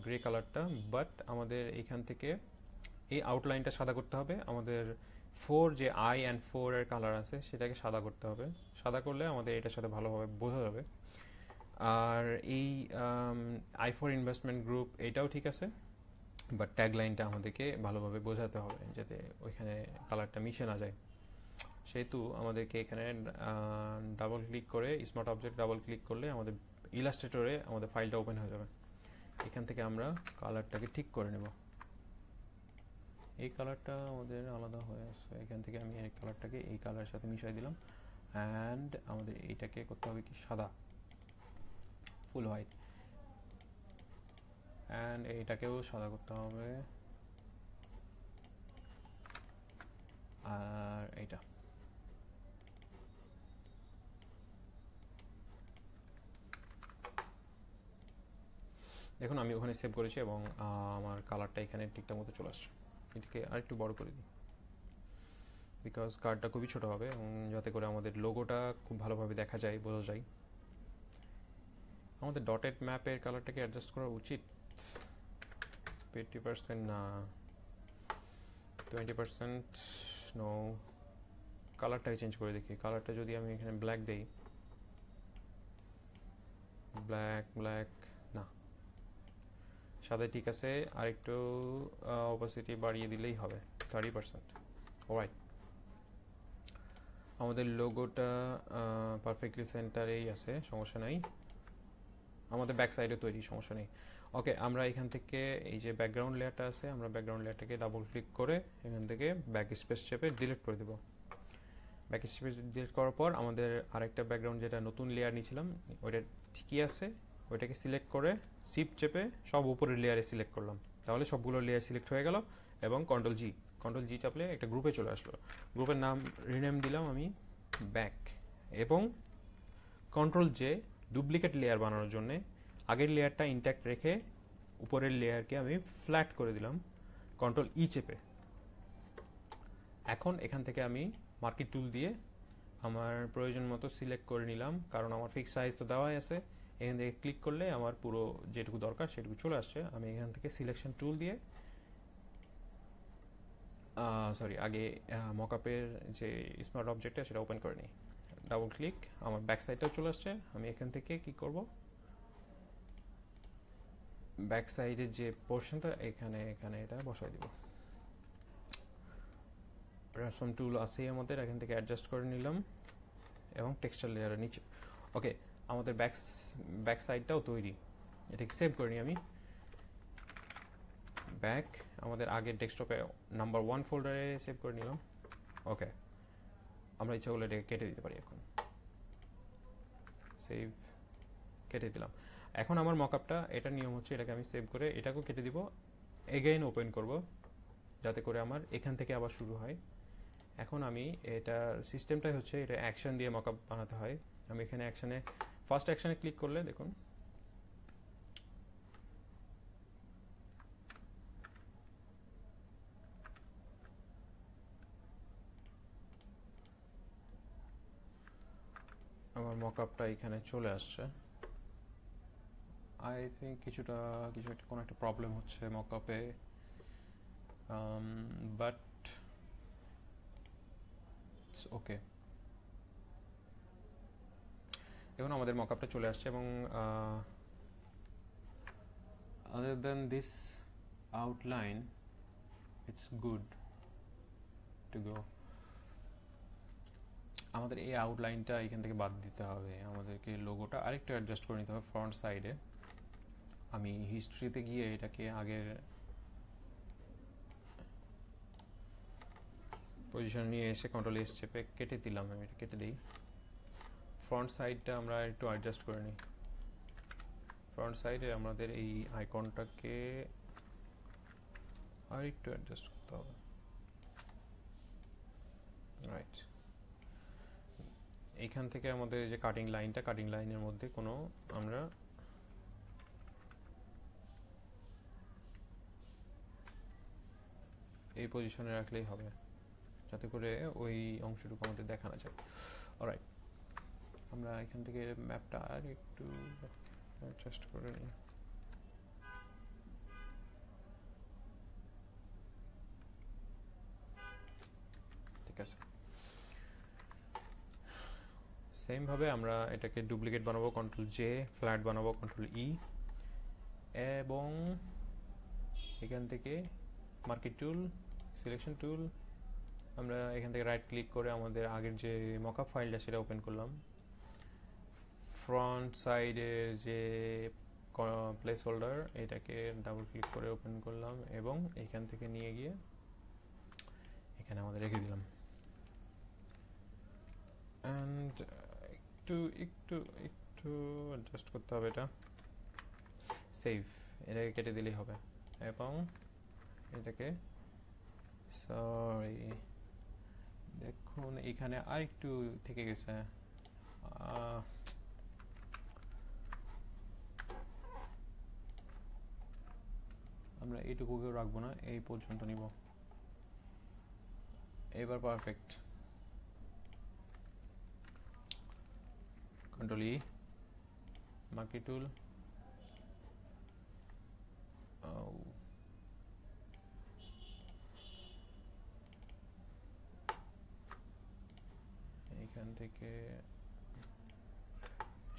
গ্রে কালারটা, বাট আমাদের এখান থেকে এই আউটলাইনটা সাদা করতে হবে। আমাদের 4 যে আই অ্যান্ড 4 এর কালার আছে সেটাকে সাদা করতে হবে। সাদা করলে আমাদের এটার সাথে ভালোভাবে বোঝা যাবে। আর এই i4 ইনভেস্টমেন্ট গ্রুপ এটাও ঠিক আছে, বাট ট্যাগ লাইনটা আমাদেরকে ভালোভাবে বোঝাতে হবে যাতে ওইখানে কালারটা মিশে না যায়। সেহেতু আমাদেরকে এখানে ডাবল ক্লিক করে, স্মার্ট অবজেক্ট ডাবল ক্লিক করলে আমাদের ইলাস্ট্রেটরে আমাদের ফাইলটা ওপেন হয়ে যাবে। এখান থেকে আমরা কালারটাকে ঠিক করে নেব। এই কালারটা আমাদের আলাদা হয়ে আসছে, এখান থেকে আমি এই কালারটাকে এই কালারের সাথে মিশিয়ে দিলাম। অ্যান্ড আমাদের এইটাকে করতে হবে কি সাদা, ফুল হোয়াইট, অ্যান্ড এইটাকেও সাদা করতে হবে। আর এইটা দেখুন আমি ওখানে সেভ করেছি এবং আমার কালারটা এখানে ঠিকঠাক মতো চলে আসছে। এটাকে আরেকটু বড় করে দিই বিকজ কার্ডটা খুবই ছোট হবে এবং যাতে করে আমাদের লোগোটা খুব ভালোভাবে দেখা যায়, বোঝা যায়। আমাদের ডটেড ম্যাপের কালারটাকে অ্যাডজাস্ট করা উচিত। 20% না, 20% নো, কালারটাকে চেঞ্জ করে দেখি। কালারটা যদি আমি এখানে ব্ল্যাক দেই, ব্ল্যাক না, সাদা ঠিক আছে। আর একটু অপাসিটি বাড়িয়ে দিলেই হবে, 30%। অলরাইট, আমাদের লোগোটা পারফেক্টলি সেন্টারেই আছে, সমস্যা নাই। আমাদের ব্যাক সাইডে তৈরি, সমস্যা নেই। ওকে, আমরা এখান থেকে এই যে ব্যাকগ্রাউন্ড লেয়ারটা আছে, আমরা ব্যাকগ্রাউন্ড লেয়ারটাকে ডাবল ক্লিক করে এখান থেকে ব্যাক স্পেস চেপে ডিলিট করে দেবো। ব্যাক স্পেস ডিলিট করার পর আমাদের আরেকটা ব্যাকগ্রাউন্ড যেটা নতুন লেয়ার নিয়েছিলাম ওইটা ঠিকই আছে, ওইটাকে সিলেক্ট করে শিফট চেপে সব উপরের লেয়ারে সিলেক্ট করলাম। তাহলে সবগুলো লেয়ার সিলেক্ট হয়ে গেল এবং কন্ট্রোল জি চাপলে একটা গ্রুপে চলে আসলো। গ্রুপের নাম রিনেম দিলাম আমি ব্যাক, এবং কন্ট্রোল জে ডুপ্লিকেট লেয়ার বানানোর জন্যে আগের লেয়ারটা ইনট্যাক্ট রেখে উপরের লেয়ারকে আমি ফ্ল্যাট করে দিলাম কন্ট্রোল ই চেপে। এখন এখান থেকে আমি মার্কেট টুল দিয়ে আমার প্রয়োজন মতো সিলেক্ট করে নিলাম, কারণ আমার ফিক্স সাইজ তো দেওয়াই আছে। এখান থেকে ক্লিক করলে আমার পুরো যেটুকু দরকার সেটুকু চলে আসছে। আমি এখান থেকে সিলেকশন টুল দিয়ে আগে মকআপের যে স্মার্ট অবজেক্টটা সেটা ওপেন করে নিই। ডাবল ক্লিক, আমার ব্যাক সাইডটাও চলে আসছে। আমি এখান থেকে কি করব, ব্যাক সাইডের যে পোর্শনটা এখানে এটা বসাই দিব। রাসম টুল আছে আমাদের, এখান থেকে অ্যাডজাস্ট করে নিলাম এবং টেক্সচার লেয়ারের নিচে। ওকে, আমাদের ব্যাক সাইডটাও তৈরি। এটাকে সেভ করে নিই আমি। ব্যাক আমাদের আগের ডেস্কটপে নাম্বার 1 ফোল্ডারে সেভ করে নিলাম। ওকে, আমরা ইচ্ছা করলে এটাকে কেটে দিতে পারি। এখন সেভ, কেটে দিলাম। এখন আমার মকআপটা, এটা নিয়ম হচ্ছে এটাকে আমি সেভ করে এটাকেও কেটে দিব, এগেইন ওপেন করব যাতে করে আমার এখান থেকে আবার শুরু হয়। এখন আমি এটার সিস্টেমটাই হচ্ছে এটা অ্যাকশন দিয়ে মকআপ বানাতে হয়। আমি এখানে ফার্স্ট অ্যাকশনে ক্লিক করলে দেখুন আমার মকআপটা এখানে চলে আসছে। আই থিঙ্ক কিছু একটা কোনো একটা প্রবলেম হচ্ছে মকআপে, বাট ওকে। এখন আমাদের মকআপটা চলে আসছে এবং other than this outline it's good to go. আমাদের এই আউটলাইনটা এখান থেকে বাদ দিতে হবে। আমাদেরকে লোগোটা আরেকটু অ্যাডজাস্ট করে নিতে হবে ফ্রন্ট সাইডে। আমি হিস্ট্রিতে গিয়ে এটাকে আগের পজিশন নিয়ে এসে কন্ট্রোল এস চেপে কেটে দিলাম। আমি এটা কেটে দিই। ফ্রন্ট সাইডটা আমরা একটু অ্যাডজাস্ট করে নিই। ফ্রন্ট সাইডে আমাদের এই আইকনটাকে আরেকটু অ্যাডজাস্ট করতে হবে। রাইট, এইখান থেকে আমাদের যে কাটিং লাইনের মধ্যে কোনো আমরা এই পজিশনে রাখলেই হবে, যাতে করে ওই অংশটুকু আমাদের দেখানো যায়। অলরাইট, আমরা এখান থেকে ম্যাপটা আর একটু অ্যাডজাস্ট করে নিই। ঠিক আছে, সেম ভাবে আমরা এটাকে ডুপ্লিকেট বানাবো, কন্ট্রোল জে, ফ্ল্যাট বানাবো কন্ট্রোল ই, এবং এখান থেকে মার্কেট টুল, সিলেকশন টুল, আমরা এখান থেকে রাইট ক্লিক করে আমাদের আগের যে মকআপ ফাইলটা সেটা ওপেন করলাম। ফ্রন্ট সাইডের যে প্লেস হোল্ডার এটাকে ডাবল ক্লিক করে ওপেন করলাম এবং এখান থেকে নিয়ে গিয়ে এখানে আমাদের রেখে দিলাম। অ্যান্ড একটু অ্যাডজাস্ট করতে হবে এটা। সেভ, এটাকে কেটে দিলেই হবে। এবং এটাকে সরি দেখুন এখানে আর একটু থেকে গেছে। আমরা এইটুকুকেও রাখবো না, এই পর্যন্ত নিব। এবার পারফেক্ট। কন্ট্রোল ই, মার্কেট টুল, এইখান থেকে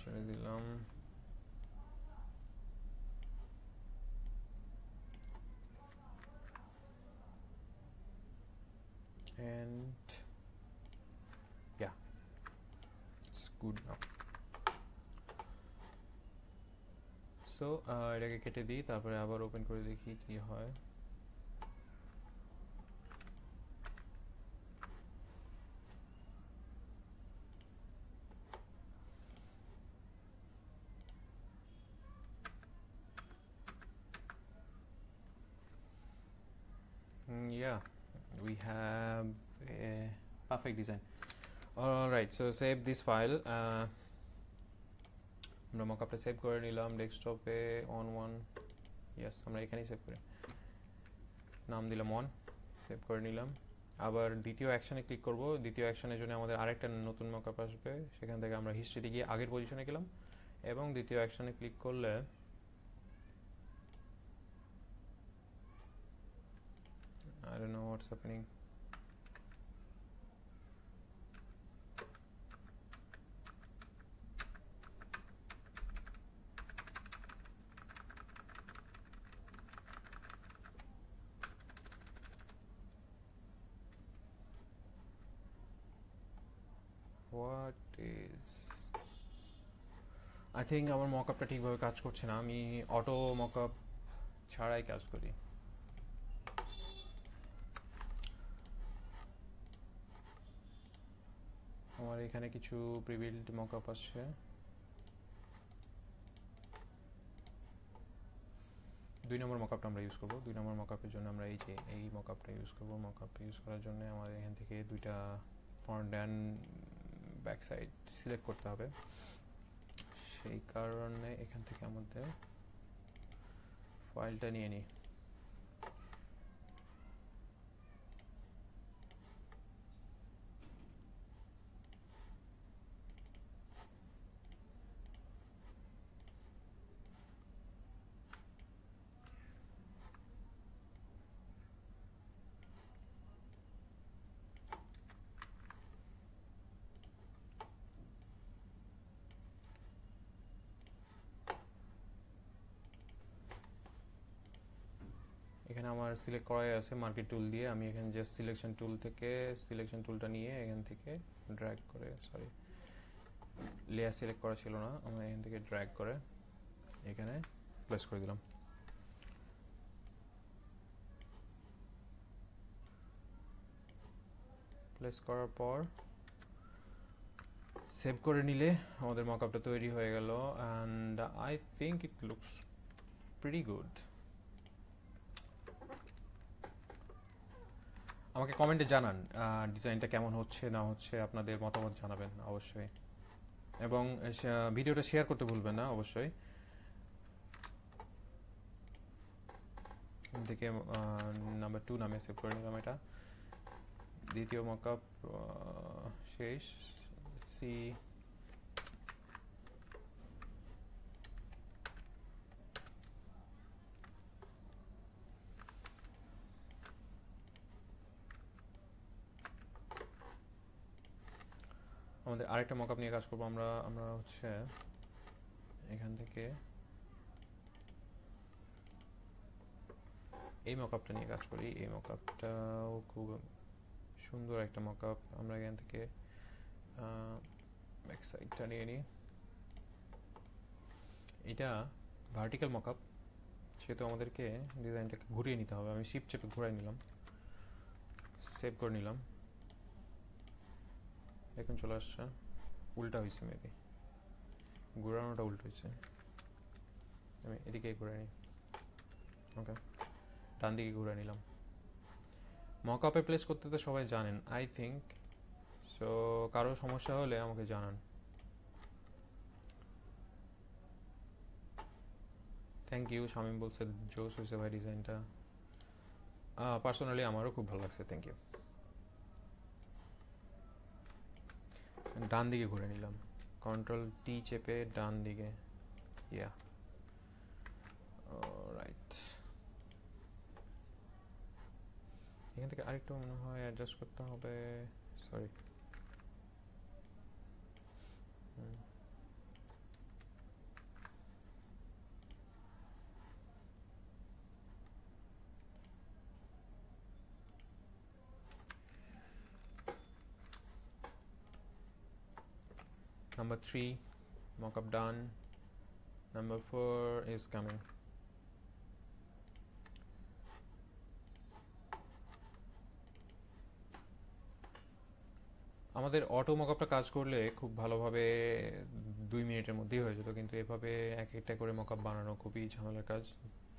ছেড়ে দিলাম। And yeah, it's good now. So এটাকে কেটে দিই, তারপরে আবার ওপেন করে দেখি কি হয়। Yeah, we have a perfect design. Alright, so save this file. আমরা মকআপটা সেভ করে নিলাম ডেস্কটপে অন 1। ইয়েস, আমরা এখানেই সেভ করি, নাম দিলাম অন, সেভ করে নিলাম। আবার দ্বিতীয় অ্যাকশনে ক্লিক করব। দ্বিতীয় অ্যাকশনের জন্য আমাদের আরেকটা নতুন মকআপ আসবে, সেখান থেকে আমরা হিস্ট্রিতে গিয়ে আগের পজিশনে গেলাম এবং দ্বিতীয় অ্যাকশনে ক্লিক করলে I don't know what's happening. What is I think আমার মকআপটা ঠিকভাবে কাজ করছে না। আমি অটো মকআপ ছাড়াই কাজ করি। আমার এখানে কিছু প্রিবিল্ড মকআপ আসছে। দুই নম্বর মকআপটা আমরা ইউজ করব। দুই নম্বর মকআপের জন্য আমরা এই মকআপটা ইউজ করব। মকআপ ইউজ করার জন্য আমাদের এখান থেকে দুইটা front and back side select করতে হবে। সেই কারণে এখান থেকে আমাদের ফাইলটা নিয়ে নিই। এখানে আমার সিলেক্ট করাই আছে মার্কেট টুল দিয়ে। আমি এখানে জাস্ট সিলেকশন টুল থেকে সিলেকশন টুলটা নিয়ে এখান থেকে ড্র্যাগ করে, সরি লেয়ার সিলেক্ট করা ছিল না, আমরা এখান থেকে ড্র্যাগ করে এখানে প্লেস করে দিলাম। প্লেস করার পর সেভ করে নিলে আমাদের মকআপটা তৈরি হয়ে গেল and I think it looks pretty good. আমাকে কমেন্টে জানান ডিজাইনটা কেমন হচ্ছে না হচ্ছে, আপনাদের মতামত জানাবেন অবশ্যই, এবং ভিডিওটা শেয়ার করতে ভুলবেন না অবশ্যই। থেকে নাম্বার 2 নামে সেভ করে নিলাম এটা। দ্বিতীয় মকআপ শেষ। সি আমাদের আরেকটা মকআপ নিয়ে কাজ করবো আমরা হচ্ছে এখান থেকে এই মকআপটা নিয়ে কাজ করি। এই মকআপটাও খুব সুন্দর একটা মকআপ। আমরা এখান থেকে ব্যাক সাইডটা নিয়ে নিই। এটা ভার্টিক্যাল মকআপ, সেহেতু আমাদেরকে ডিজাইনটাকে ঘুরিয়ে নিতে হবে। আমি শিফট চেপে ঘুরাই নিলাম, সেভ করে নিলাম। এখন চলে আসছে, উল্টা হয়েছে, মেবি ঘোরানোটা উল্টো হয়েছে। আমি এদিকে ঘুরে নিই, ওকে ডান দিকে ঘুরে নিলাম। মকআপে প্লেস করতে তো সবাই জানেন আই থিঙ্ক, সো কারো সমস্যা হলে আমাকে জানান। থ্যাংক ইউ, শামিম বলছে জোস হয়েছে ভাই ডিজাইনটা। পার্সোনালি আমারও খুব ভালো লাগছে, থ্যাংক ইউ। ডান দিকে ঘুরে নিলাম, কন্ট্রোল টি চেপে ডান দিকে, ইয়া রাইট। এখান থেকে আরেকটু মনে হয় অ্যাডজাস্ট করতে হবে, sorry. Number 3 mockup done. Number 4 is coming. আমাদের অটো মকআপটা কাজ করলে খুব ভালোভাবে 2 মিনিটের মধ্যেই হয়ে যেত, কিন্তু এভাবে এক একটা করে মকআপ বানানো খুবই ঝামেলার কাজ।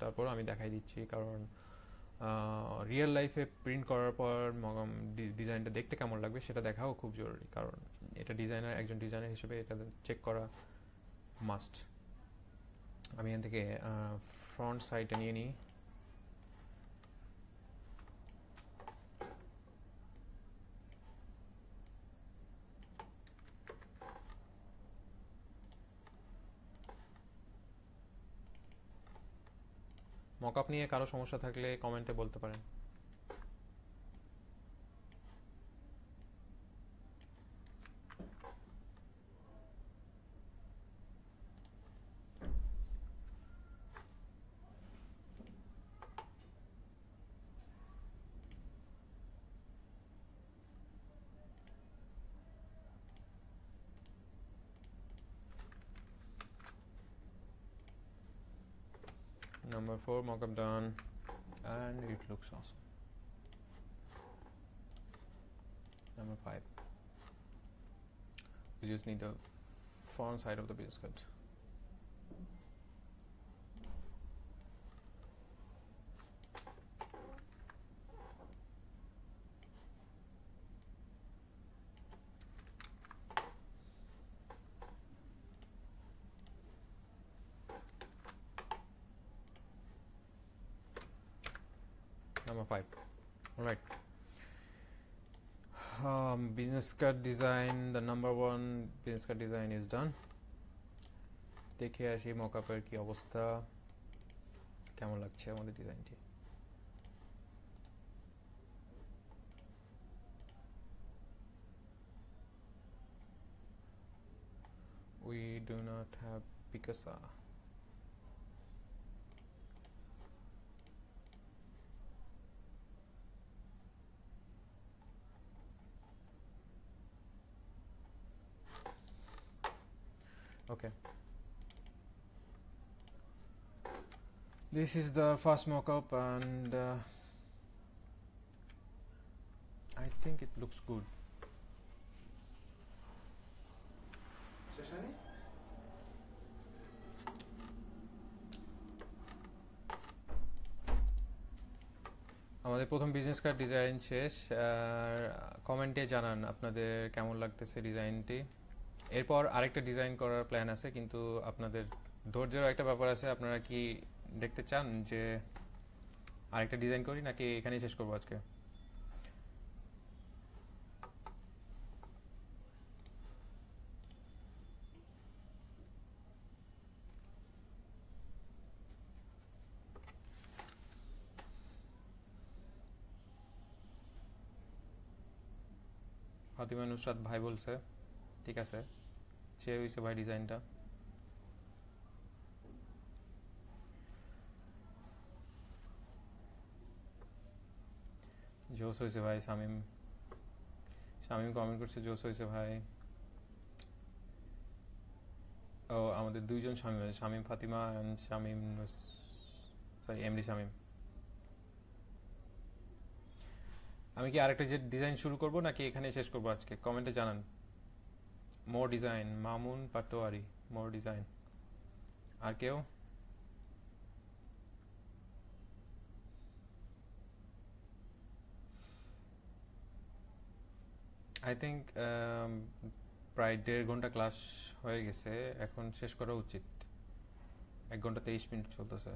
তারপর আমি দেখাই দিচ্ছি, কারণ রিয়েল লাইফে প্রিন্ট করার পর ডিজাইনটা দেখতে কেমন লাগবে সেটা দেখাও খুব জরুরি, কারণ এটা একজন ডিজাইনার হিসেবে এটা চেক করা মাস্ট। আমি এখান থেকে ফ্রন্ট সাইডটা নিয়ে নিই। মকআপ নিয়ে কারো সমস্যা থাকলে কমেন্টে বলতে পারেন। Number 4 mockup done, and it looks awesome. Number 5, we just need the front side of the business card. Number 5. All right. Business card design, the number 1 business card design is done. দেখে আসি মকআপের কি অবস্থা, কেমন লাগছে আমাদের ডিজাইনটি। We do not have Picasa. Okay, this is the first mock-up, and I think it looks good. আমাদের প্রথম বিজনেস কার্ড ডিজাইন শেষ। কমেন্টে জানান আপনাদের কেমন লাগতেছে ডিজাইনটি। এরপর আরেকটা ডিজাইন করার প্ল্যান আছে, কিন্তু আপনাদের ধৈর্যের একটা ব্যাপার আছে। আপনারা কি দেখতে চান যে আরেকটা ডিজাইন করি, নাকি এখানেই শেষ করবো আজকে? ফাতিমা নুসরাত ভাই বলছে, ঠিক আছে, সে হয়েছে ভাই ডিজাইনটা। জোস হয়েছে ভাই। শামিম কমেন্ট করছে জোস হয়েছে ভাই। ও আমাদের দুইজন Shamim Fatima and Shamim, sorry MD Shamim. আমি কি আরেকটা যে ডিজাইন শুরু করব, নাকি এখানে শেষ করব আজকে? কমেন্টে জানান। মোর ডিজাইন, মামুন পাটোয়ারি, মোর ডিজাইন। আর কেউ? আই থিঙ্ক প্রায় 1.5 ঘন্টা ক্লাস হয়ে গেছে, এখন শেষ করা উচিত। 1 ঘন্টা 23 মিনিট চলতেছে।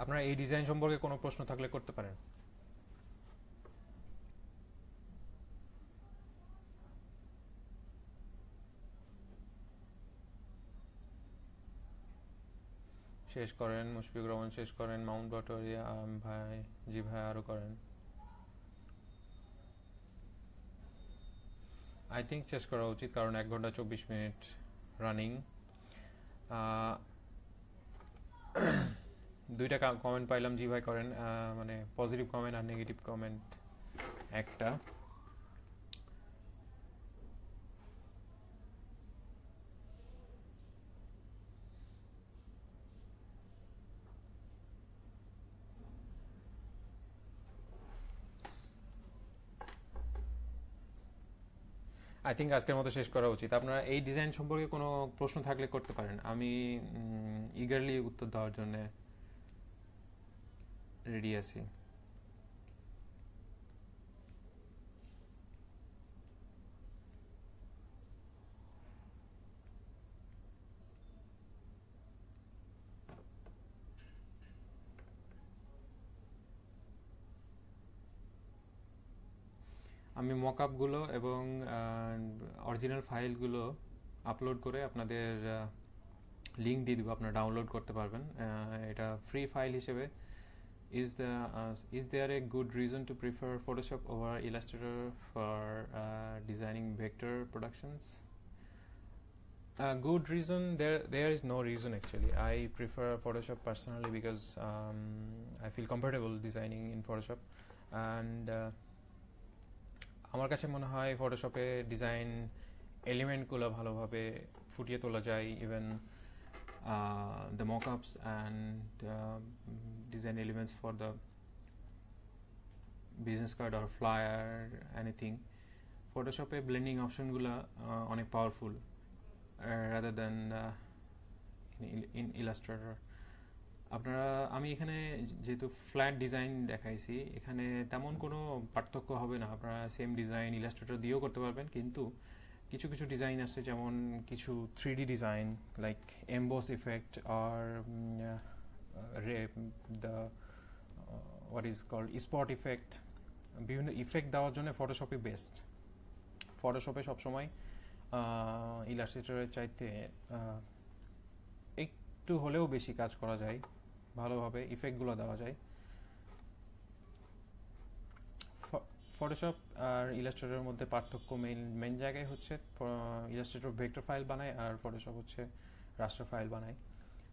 আপনারা এই ডিজাইন সম্পর্কে কোনো প্রশ্ন থাকলে করতে পারেন। শেষ করেন, মুশফিকুর রহমান শেষ করেন, মাউন্ট পাটোয়ারিয়া ভাই, জি ভাই আরো করেন। আই থিঙ্ক শেষ করা উচিত, কারণ 1 ঘন্টা 24 মিনিট রানিং। দুইটা কমেন্ট পাইলাম, জি ভাই করেন, মানে পজিটিভ কমেন্ট আর নেগেটিভ কমেন্ট একটা। আই থিঙ্ক আজকের মতো শেষ করা উচিত। আপনারা এই ডিজাইন সম্পর্কে কোনো প্রশ্ন থাকলে করতে পারেন, আমি ইগারলি উত্তর দেওয়ার জন্য রেডি আছি। আমি মকআপগুলো এবং অরিজিনাল ফাইলগুলো আপলোড করে আপনাদের লিঙ্ক দিয়ে দেবো, আপনারা ডাউনলোড করতে পারবেন। এটা ফ্রি ফাইল হিসেবে। Is there a good reason to prefer Photoshop over Illustrator for designing vector productions? Good reason, there is no reason actually. I prefer Photoshop personally because I feel comfortable designing in Photoshop, and আমার কাছে মনে হয় ফটোশপে design এলিমেন্টগুলো ভালোভাবে ফুটিয়ে তোলা যায়। Even the mockups and design elements for the business card or flyer, anything. Photoshop blending option gula onek powerful rather than in Illustrator. আপনারা আমি এখানে যেহেতু ফ্ল্যাট ডিজাইন দেখাইছি, এখানে তেমন কোনো পার্থক্য হবে না। আপনারা সেম ডিজাইন ইলাস্ট্রেটর দিয়েও করতে পারবেন, কিন্তু কিছু কিছু ডিজাইন আছে, যেমন কিছু 3D design like emboss effect আর the what is called spot effect. বিভিন্ন ইফেক্ট দেওয়ার জন্য ফটোশপই বেস্ট। ফটোশপে সবসময় ইলাস্ট্রেটরের চাইতে একটু হলেও বেশি কাজ করা যায়, ভালোভাবে ইফেক্টগুলো দেওয়া যায়। ফটোশপ আর ইলাস্ট্রেটরের মধ্যে পার্থক্য মেইন জায়গায় হচ্ছে ইলাস্ট্রেটর ভেক্টর ফাইল বানায় আর ফটোশপ হচ্ছে রাস্টার ফাইল বানায়।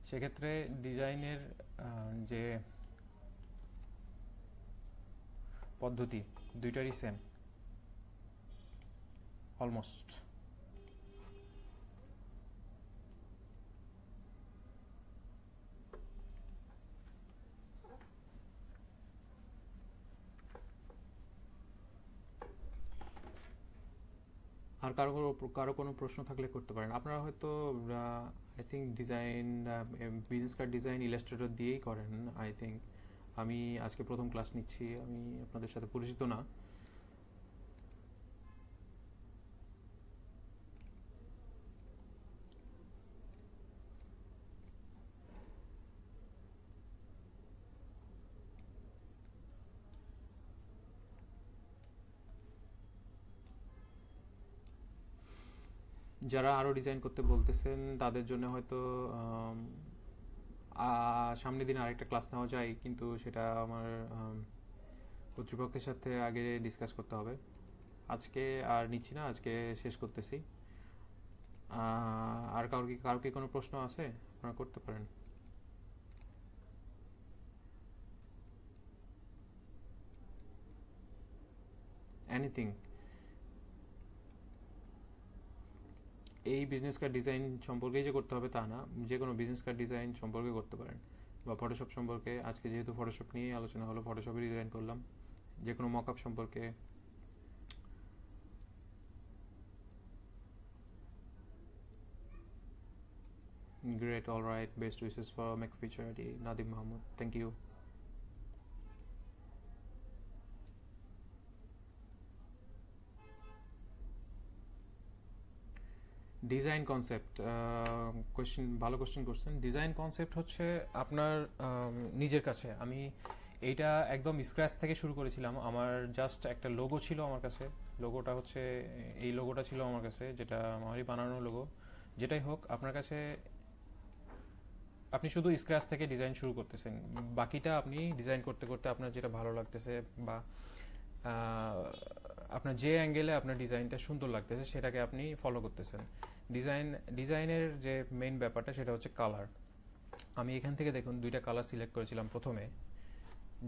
সেক্ষেত্রে ডিজাইনের যে পদ্ধতি দুইটারই সেম অলমোস্ট। আর কারো কোনো প্রশ্ন থাকলে করতে পারেন। আপনারা হয়তো I think design business card design Illustrator দিয়েই করেন আই থিঙ্ক। আমি আজকে প্রথম ক্লাস নিচ্ছি, আমি আপনাদের সাথে পরিচিত না। যারা আরও ডিজাইন করতে বলতেছেন তাদের জন্য হয়তো সামনের দিন আরেকটা ক্লাস নেওয়া যায়, কিন্তু সেটা আমার কর্তৃপক্ষের সাথে আগে ডিসকাস করতে হবে। আজকে আর নিচ্ছি না, আজকে শেষ করতেছি। আর কারো কি কোনো প্রশ্ন আছে আপনারা করতে পারেন। এনিথিং। এই বিজনেস কার্ড ডিজাইন সম্পর্কেই যে করতে হবে তা না, যে কোনো বিজনেস কার্ড ডিজাইন সম্পর্কে করতে পারেন, বা ফটোশপ সম্পর্কে। আজকে যেহেতু ফটোশপ নিয়ে আলোচনা হলো, ফটোশপে ডিজাইন করলাম। যে কোনো মকআপ সম্পর্কে, great, all right, best wishes for make futurity, Nadim Mahmud, thank you. Design concept question, ভালো কোয়েশ্চেন করছেন। ডিজাইন কনসেপ্ট হচ্ছে আপনার নিজের কাছে। আমি এইটা একদম স্ক্র্যাচ থেকে শুরু করেছিলাম। আমার জাস্ট একটা লোগো ছিল আমার কাছে। লোগোটা হচ্ছে এই লোগোটা ছিল আমার কাছে, যেটা আমারই বানানো লোগো। যেটাই হোক, আপনার কাছে আপনি শুধু স্ক্র্যাচ থেকে ডিজাইন শুরু করতেছেন, বাকিটা আপনি ডিজাইন করতে করতে আপনার যেটা ভালো লাগতেছে বা আপনার যে অ্যাঙ্গেলে আপনার ডিজাইনটা সুন্দর লাগতেছে সেটাকে আপনি ফলো করতেছেন। ডিজাইনের যে মেইন ব্যাপারটা সেটা হচ্ছে কালার। আমি এখান থেকে দেখুন দুইটা কালার সিলেক্ট করেছিলাম প্রথমে।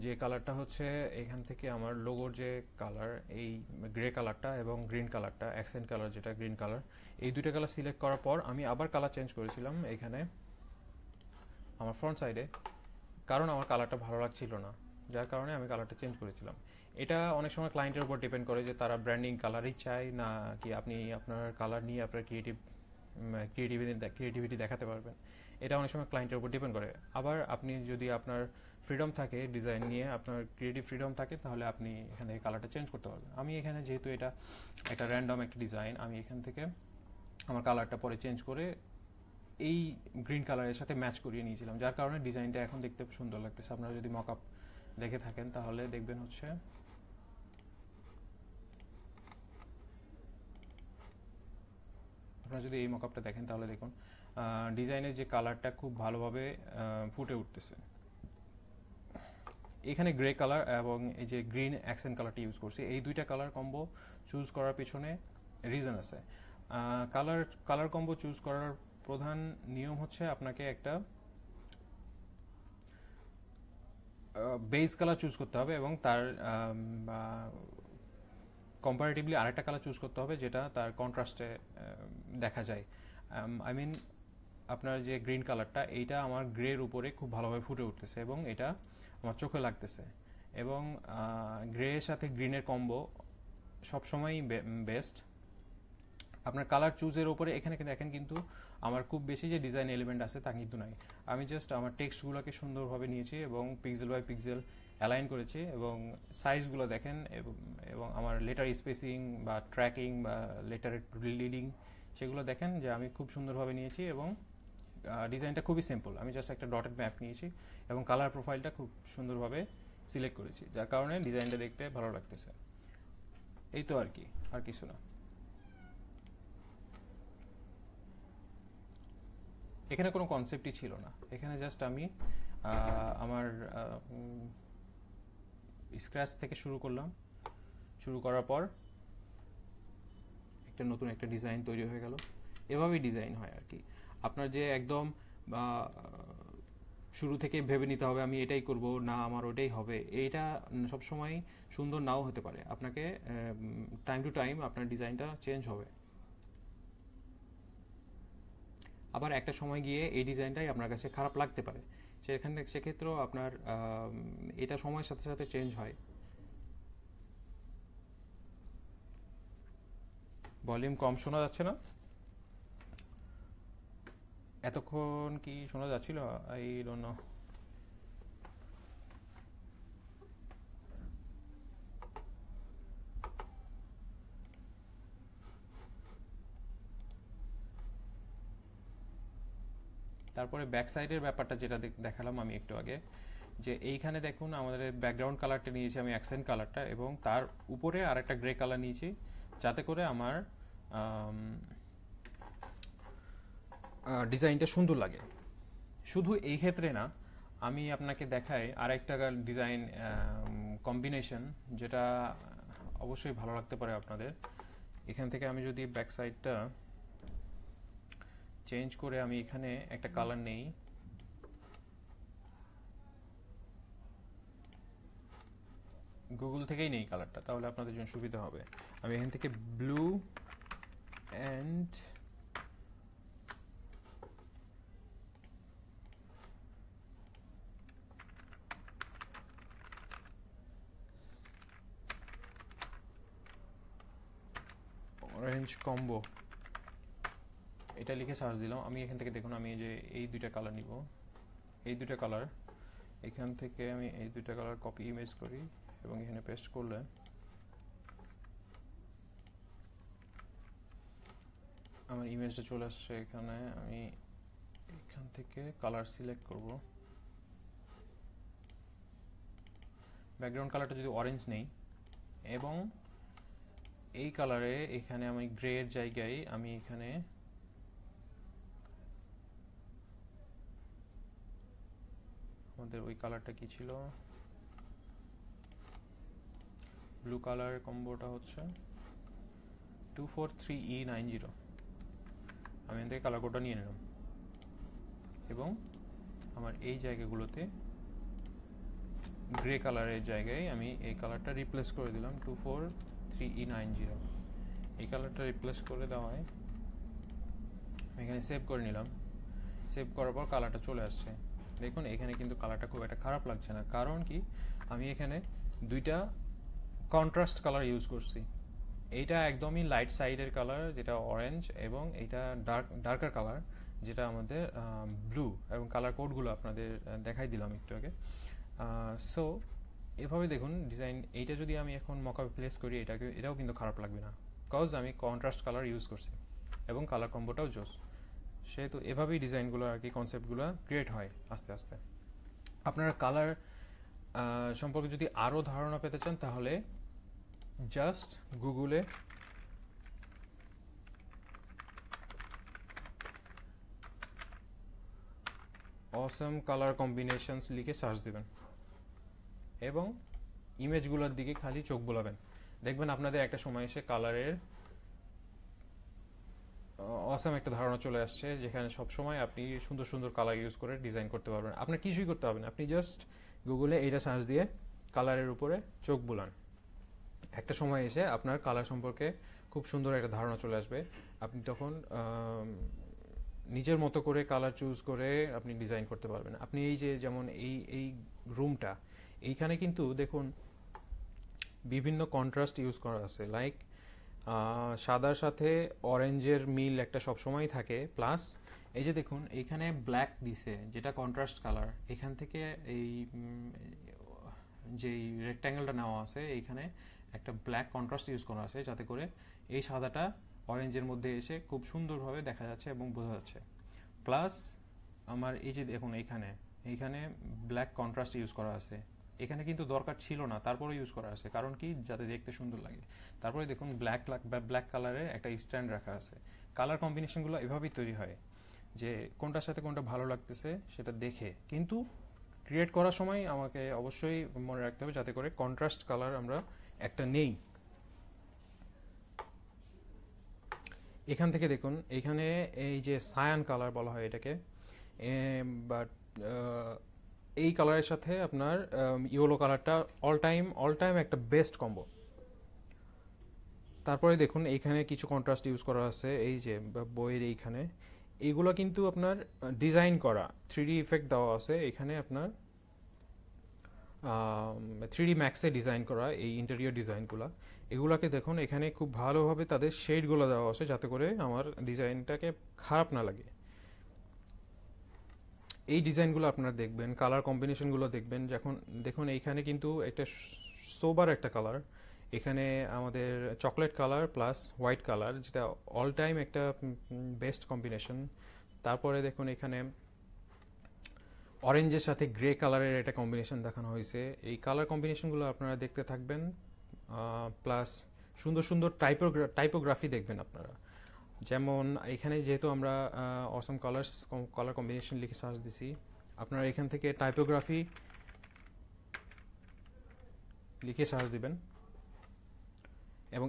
যে কালারটা হচ্ছে এখান থেকে আমার লোগোর যে কালার, এই গ্রে কালারটা এবং গ্রিন কালারটা, অ্যাকসেন্ট কালার যেটা গ্রিন কালার, এই দুইটা কালার সিলেক্ট করার পর আমি আবার কালার চেঞ্জ করেছিলাম এখানে আমার ফ্রন্ট সাইডে, কারণ আমার কালারটা ভালো লাগছিল না, যার কারণে আমি কালারটা চেঞ্জ করেছিলাম। এটা অনেক সময় ক্লায়েন্টের উপর ডিপেন্ড করে যে তারা ব্র্যান্ডিং কালারই চায় না কি আপনি আপনার কালার নিয়ে আপনার ক্রিয়েটিভিটি দেখাতে পারবেন। এটা অনেক সময় ক্লায়েন্টের উপর ডিপেন্ড করে। আবার আপনি যদি আপনার ফ্রিডম থাকে ডিজাইন নিয়ে, আপনার ক্রিয়েটিভ ফ্রিডম থাকে, তাহলে আপনি এখান থেকে কালারটা চেঞ্জ করতে পারবেন। আমি এখানে যেহেতু এটা একটা র্যান্ডম একটা ডিজাইন, আমি এখান থেকে আমার কালারটা পরে চেঞ্জ করে এই গ্রিন কালারের সাথে ম্যাচ করিয়ে নিয়েছিলাম, যার কারণে ডিজাইনটা এখন দেখতে সুন্দর লাগতেছে। আপনারা যদি মকআপ দেখে থাকেন তাহলে দেখবেন হচ্ছে আপনারা যদি এই মকআপটা দেখেন তাহলে দেখুন ডিজাইনের যে কালারটা খুব ভালোভাবে ফুটে উঠতেছে। এখানে গ্রে কালার এবং এই যে গ্রিন অ্যাকসেন্ট কালারটা ইউজ করছি, এই দুইটা কালার কম্বো চুজ করার পিছনে রিজন আছে। কালার কম্বো চুজ করার প্রধান নিয়ম হচ্ছে আপনাকে একটা বেস কালার চুজ করতে হবে এবং তার কম্পারেটিভলি আরেকটা কালার চুজ করতে হবে যেটা তার কন্ট্রাস্টে দেখা যায়। আই মিন আপনার যে গ্রিন কালারটা, এইটা আমার গ্রের উপরে খুব ভালোভাবে ফুটে উঠতেছে এবং এটা আমার চোখে লাগতেছে, এবং গ্রের সাথে গ্রিনের কম্বো সবসময়ই বেস্ট। আপনার কালার চুজের ওপরে এখানে দেখেন কিন্তু আমার খুব বেশি যে ডিজাইন এলিমেন্ট আছে তা কিন্তু নাই। আমি জাস্ট আমার টেক্সটগুলোকে সুন্দরভাবে নিয়েছি এবং পিক্সেল বাই পিক্সেল অ্যালাইন করেছি, এবং সাইজগুলো দেখেন এবং আমার লেটার স্পেসিং বা ট্র্যাকিং বা লেটারের লিডিং সেগুলো দেখেন যে আমি খুব সুন্দরভাবে নিয়েছি, এবং ডিজাইনটা খুবই সিম্পল। আমি জাস্ট একটা ডটেড ম্যাপ নিয়েছি এবং কালার প্রোফাইলটা খুব সুন্দরভাবে সিলেক্ট করেছি, যার কারণে ডিজাইনটা দেখতে ভালো লাগতেছে। এই তো আর কি, আর কিছু না। এখানে কোনো কনসেপ্টই ছিল না, এখানে জাস্ট আমি আমার স্ক্র্যাচ থেকে শুরু করলাম। শুরু করার পর একটা নতুন একটা ডিজাইন তৈরি হয়ে গেল। এভাবেই ডিজাইন হয় আর কি। আপনার যে একদম শুরু থেকে ভেবে নিতে হবে আমি এটাই করব, না আমার ওটাই হবে, এইটা সবসময় সুন্দর নাও হতে পারে। আপনাকে টাইম টু টাইম আপনার ডিজাইনটা চেঞ্জ হবে। আবার একটা সময় গিয়ে এই ডিজাইনটাই আপনার কাছে খারাপ লাগতে পারে, সেক্ষেত্রেও আপনার এটা সময়ের সাথে সাথে চেঞ্জ হয়। ভলিউম কম শোনা যাচ্ছে না? এতক্ষণ কি শোনা যাচ্ছিল? I don't know. তারপরে ব্যাক সাইডের ব্যাপারটা যেটা দেখালাম আমি একটু আগে, যে এইখানে দেখুন আমাদের ব্যাকগ্রাউন্ড কালারটা নিয়েছি আমি অ্যাকসেন্ট কালারটা, এবং তার উপরে আর একটা গ্রে কালার নিয়েছি যাতে করে আমার ডিজাইনটা সুন্দর লাগে। শুধু এই ক্ষেত্রে না, আমি আপনাকে দেখাই আরেকটা ডিজাইন কম্বিনেশন যেটা অবশ্যই ভালো লাগতে পারে আপনাদের। এখান থেকে আমি যদি ব্যাক সাইডটা চেঞ্জ করে আমি এখানে একটা কালার নেই, গুগল থেকেই নেই কালারটা, তাহলে আপনাদের জন্য সুবিধা হবে। আমি এখান থেকে ব্লু অ্যান্ড অরেঞ্জ কম্বো এটা লিখে সার্চ দিলাম। আমি এখান থেকে দেখুন আমি যে এই দুইটা কালার নিব, এই দুইটা কালার এখান থেকে আমি এই দুইটা কালার কপি ইমেজ করি এবং এখানে পেস্ট করলে আমার ইমেজটা চলে আসছে। এখানে আমি এখান থেকে কালার সিলেক্ট করব। ব্যাকগ্রাউন্ড কালারটা যদি অরেঞ্জ নেই, এবং এই কালারে এখানে আমি গ্রে এর জায়গায় আমি এখানে আমাদের ওই কালারটা কি ছিল, ব্লু কালার কম্বোটা হচ্ছে 243E90। আমি এখান থেকে কালার কোডটা নিয়ে নিলাম এবং আমার এই জায়গাগুলোতে গ্রে কালারের জায়গায় আমি এই কালারটা রিপ্লেস করে দিলাম 243E90। এই কালারটা রিপ্লেস করে দেওয়ায় আমি এখানে সেভ করে নিলাম। সেভ করার পর কালারটা চলে আসছে। দেখুন এখানে কিন্তু কালারটা খুব একটা খারাপ লাগছে না, কারণ কি আমি এখানে দুইটা কন্ট্রাস্ট কালার ইউজ করছি। এইটা একদমই লাইট সাইডের কালার যেটা অরেঞ্জ, এবং এইটা ডার্কার কালার যেটা আমাদের ব্লু, এবং কালার কোডগুলো আপনাদের দেখাই দিলাম একটু আগে। সো এভাবে দেখুন ডিজাইন। এইটা যদি আমি এখন মকআপে প্লেস করি এটাও কিন্তু খারাপ লাগবে না, কজ আমি কন্ট্রাস্ট কালার ইউজ করছি এবং কালার কম্বোটাও জোস। সেহেতু এভাবেই ডিজাইনগুলো আর কি, কনসেপ্টগুলো ক্রিয়েট হয় আস্তে আস্তে। আপনারা কালার সম্পর্কে যদি আরও ধারণা পেতে চান তাহলে জাস্ট গুগলে অসম কালার কম্বিনেশনস লিখে সার্চ দিবেন এবং ইমেজগুলোর দিকে খালি চোখ বুলাবেন, দেখবেন আপনাদের একটা সময় এসে কালারের অসম একটা ধারণা চলে আসছে, যেখানে সবসময় আপনি সুন্দর সুন্দর কালার ইউজ করে ডিজাইন করতে পারবেন। আপনার কিছুই করতে হবে না, আপনি জাস্ট গুগলে এইটা সার্চ দিয়ে কালারের উপরে চোখ বুলান, একটা সময় এসে আপনার কালার সম্পর্কে খুব সুন্দর একটা ধারণা চলে আসবে। আপনি তখন নিজের মতো করে কালার চুজ করে আপনি ডিজাইন করতে পারবেন। আপনি এই যে যেমন এই রুমটা, এইখানে কিন্তু দেখুন বিভিন্ন কন্ট্রাস্ট ইউজ করা আছে, লাইক সাদার সাথে অরেঞ্জের মিল একটা সবসময় থাকে, প্লাস এই যে দেখুন এইখানে ব্ল্যাক দিছে যেটা কন্ট্রাস্ট কালার, এখান থেকে এই যেই রেক্ট্যাঙ্গেলটা নেওয়া আছে এইখানে একটা ব্ল্যাক কন্ট্রাস্ট ইউজ করা আছে, যাতে করে এই সাদাটা অরেঞ্জের মধ্যে এসে খুব সুন্দরভাবে দেখা যাচ্ছে এবং বোঝা যাচ্ছে। প্লাস আমার এই যে দেখুন এইখানে ব্ল্যাক কন্ট্রাস্ট ইউজ করা আছে, এখানে কিন্তু দরকার ছিল না, তারপরে ইউজ করা আছে, কারণ কি যাতে দেখতে সুন্দর লাগে। তারপরে দেখুন ব্ল্যাক কালারের একটা স্ট্যান্ড রাখা আছে। কালার কম্বিনেশনগুলো এভাবেই তৈরি হয় যে কোনটার সাথে কোনটা ভালো লাগতেছে সেটা দেখে, কিন্তু ক্রিয়েট করার সময় আমাকে অবশ্যই মনে রাখতে হবে যাতে করে কন্ট্রাস্ট কালার আমরা একটা নেই। এখান থেকে দেখুন এখানে এই যে সায়ান কালার বলা হয় এটাকে, বাট এই কালারের সাথে আপনার ইয়েলো কালারটা অল টাইম একটা বেস্ট কম্বো। তারপরে দেখুন এইখানে কিছু কন্ট্রাস্ট ইউজ করা আছে, এই যে বইয়ের এইখানে এইগুলো কিন্তু আপনার ডিজাইন করা 3D ইফেক্ট দেওয়া আছে এখানে, আপনার 3D ম্যাক্সে ডিজাইন করা এই ইন্টেরিয়র ডিজাইনগুলো। এগুলাকে দেখুন এখানে খুব ভালোভাবে তাদের শেডগুলো দেওয়া আছে যাতে করে আমার ডিজাইনটাকে খারাপ না লাগে। এই ডিজাইনগুলো আপনারা দেখবেন, কালার কম্বিনেশনগুলো দেখবেন। যখন দেখুন এইখানে কিন্তু একটা সোবার একটা কালার, এখানে আমাদের chocolate colour plus white colour, যেটা অল টাইম একটা বেস্ট কম্বিনেশন। তারপরে দেখুন এখানে অরেঞ্জের সাথে গ্রে কালারের একটা কম্বিনেশন দেখানো হয়েছে। এই কালার কম্বিনেশনগুলো আপনারা দেখতে থাকবেন, প্লাস সুন্দর সুন্দর টাইপোগ্রাফি দেখবেন আপনারা। যেমন এখানে যেহেতু আমরা অসম কালার কম্বিনেশন লিখে সার্চ দিছি, আপনারা এখান থেকে টাইপোগ্রাফি লিখে সার্চ দিবেন এবং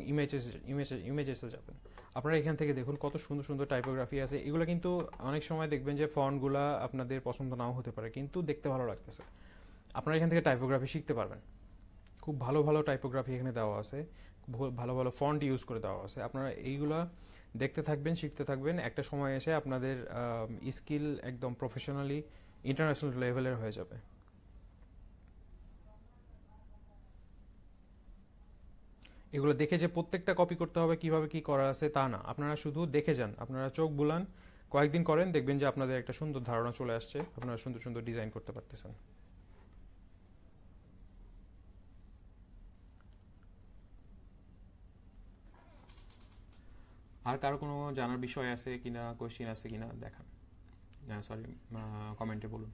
ইমেজেসে যাবেন। আপনারা এখান থেকে দেখুন কত সুন্দর সুন্দর টাইপোগ্রাফি আছে। এগুলো কিন্তু অনেক সময় দেখবেন যে ফন্টগুলো আপনাদের পছন্দ নাও হতে পারে, কিন্তু দেখতে ভালো লাগতেছে। আপনারা এখান থেকে টাইপোগ্রাফি শিখতে পারবেন। খুব ভালো ভালো টাইপোগ্রাফি এখানে দেওয়া আছে, ভালো ভালো ফন্ট ইউজ করে দেওয়া আছে। আপনারা এইগুলা দেখতে থাকবেন, শিখতে থাকবেন, একটা সময় এসে আপনাদের স্কিল একদম প্রফেশনালি ইন্টারন্যাশনাল লেভেলের হয়ে যাবে। এগুলো দেখে যে প্রত্যেকটা কপি করতে হবে, কিভাবে কি করা আছে তা না, আপনারা শুধু দেখে যান, আপনারা চোখ বুলান, কয়েকদিন করেন, দেখবেন যে আপনাদের একটা সুন্দর ধারণা চলে আসছে, আপনারা সুন্দর সুন্দর ডিজাইন করতে পারতেছেন। আর কারো কোনো জানার বিষয় আছে কিনা, কোয়েশ্চেন আছে কিনা দেখান, সরি কমেন্টে বলুন।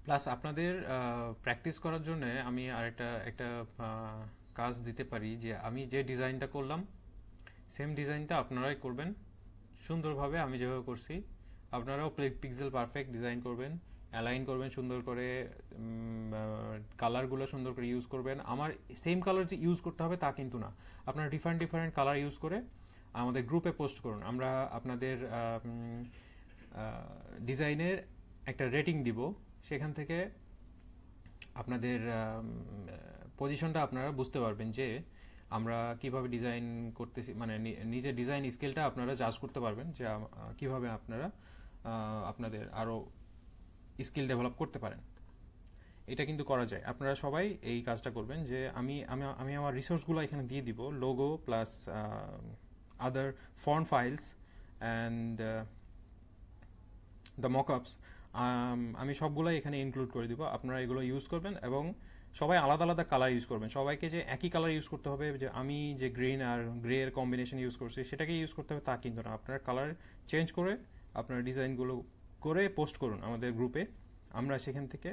প্লাস আপনাদের প্র্যাকটিস করার জন্য আমি আর একটা কাজ দিতে পারি, যে আমি যে ডিজাইনটা করলাম সেম ডিজাইনটা আপনারাই করবেন সুন্দরভাবে, আমি যেভাবে করছি। আপনারাও পিক্সেল পারফেক্ট ডিজাইন করবেন, অ্যালাইন করবেন সুন্দর করে, কালারগুলো সুন্দর করে ইউজ করবেন। আমার সেম কালার যে ইউজ করতে হবে তা কিন্তু না, আপনারা ডিফারেন্ট কালার ইউজ করে আমাদের গ্রুপে পোস্ট করুন। আমরা আপনাদের ডিজাইনের একটা রেটিং দিব, সেখান থেকে আপনাদের পজিশনটা আপনারা বুঝতে পারবেন যে আমরা কিভাবে ডিজাইন করতেছি, মানে নিজের ডিজাইন স্কিলটা আপনারা জাজ করতে পারবেন যে কিভাবে আপনারা আপনাদের আরও স্কিল ডেভেলপ করতে পারেন। এটা কিন্তু করা যায়। আপনারা সবাই এই কাজটা করবেন যে আমি আমার রিসোর্সগুলো এখানে দিয়ে দিব, logo plus other font files and the mockups. আমি সবগুলাই এখানে ইনক্লুড করে দিব, আপনারা এগুলো ইউজ করবেন এবং সবাই আলাদা আলাদা কালার ইউজ করবেন। সবাইকে যে একই কালার ইউজ করতে হবে, যে আমি যে গ্রিন আর গ্রে এর কম্বিনেশন ইউজ করছি সেটাকে ইউজ করতে হবে তা কিন্তু না। আপনারা কালার চেঞ্জ করে আপনার ডিজাইনগুলো করে পোস্ট করুন আমাদের গ্রুপে। আমরা সেখান থেকে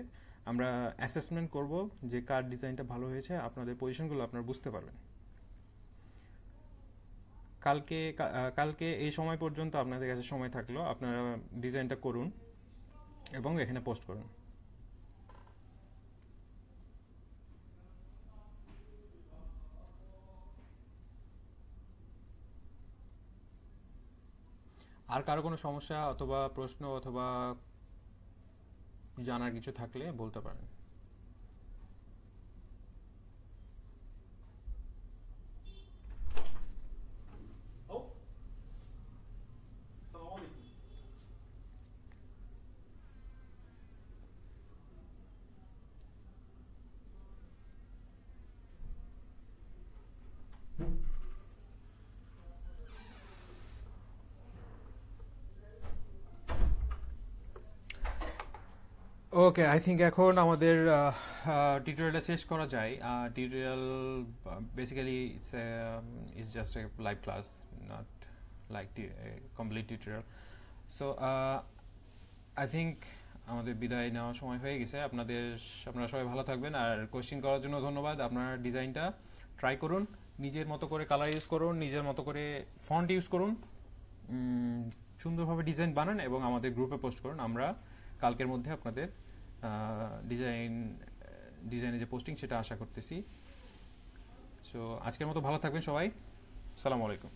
আমরা অ্যাসেসমেন্ট করব যে কার ডিজাইনটা ভালো হয়েছে, আপনাদের পজিশনগুলো আপনারা বুঝতে পারবেন। কালকে এই সময় পর্যন্ত আপনাদের কাছে সময় থাকলো, আপনারা ডিজাইনটা করুন এবং এখানে পোস্ট করুন। আর কারো কোনো সমস্যা অথবা প্রশ্ন অথবা জানার কিছু থাকলে বলতে পারেন। ওকে, আই থিঙ্ক এখন আমাদের টিউটোরিয়ালটা শেষ করা যায়। Tutorial basically it's just a live class, not like complete tutorial. So I think আমাদের বিদায় নেওয়ার সময় হয়ে গেছে। আপনারা সবাই ভালো থাকবেন, আর কোশ্চেন করার জন্য ধন্যবাদ। আপনার ডিজাইনটা ট্রাই করুন, নিজের মতো করে কালার ইউজ করুন, নিজের মতো করে ফন্ট ইউজ করুন, সুন্দরভাবে ডিজাইন বানান এবং আমাদের গ্রুপে পোস্ট করুন। আমরা কালকের মধ্যে আপনাদের ডিজাইনের যে পোস্টিং সেটা আশা করতেছি। সো আজকের মতো ভালো থাকবেন সবাই। আসসালামু আলাইকুম।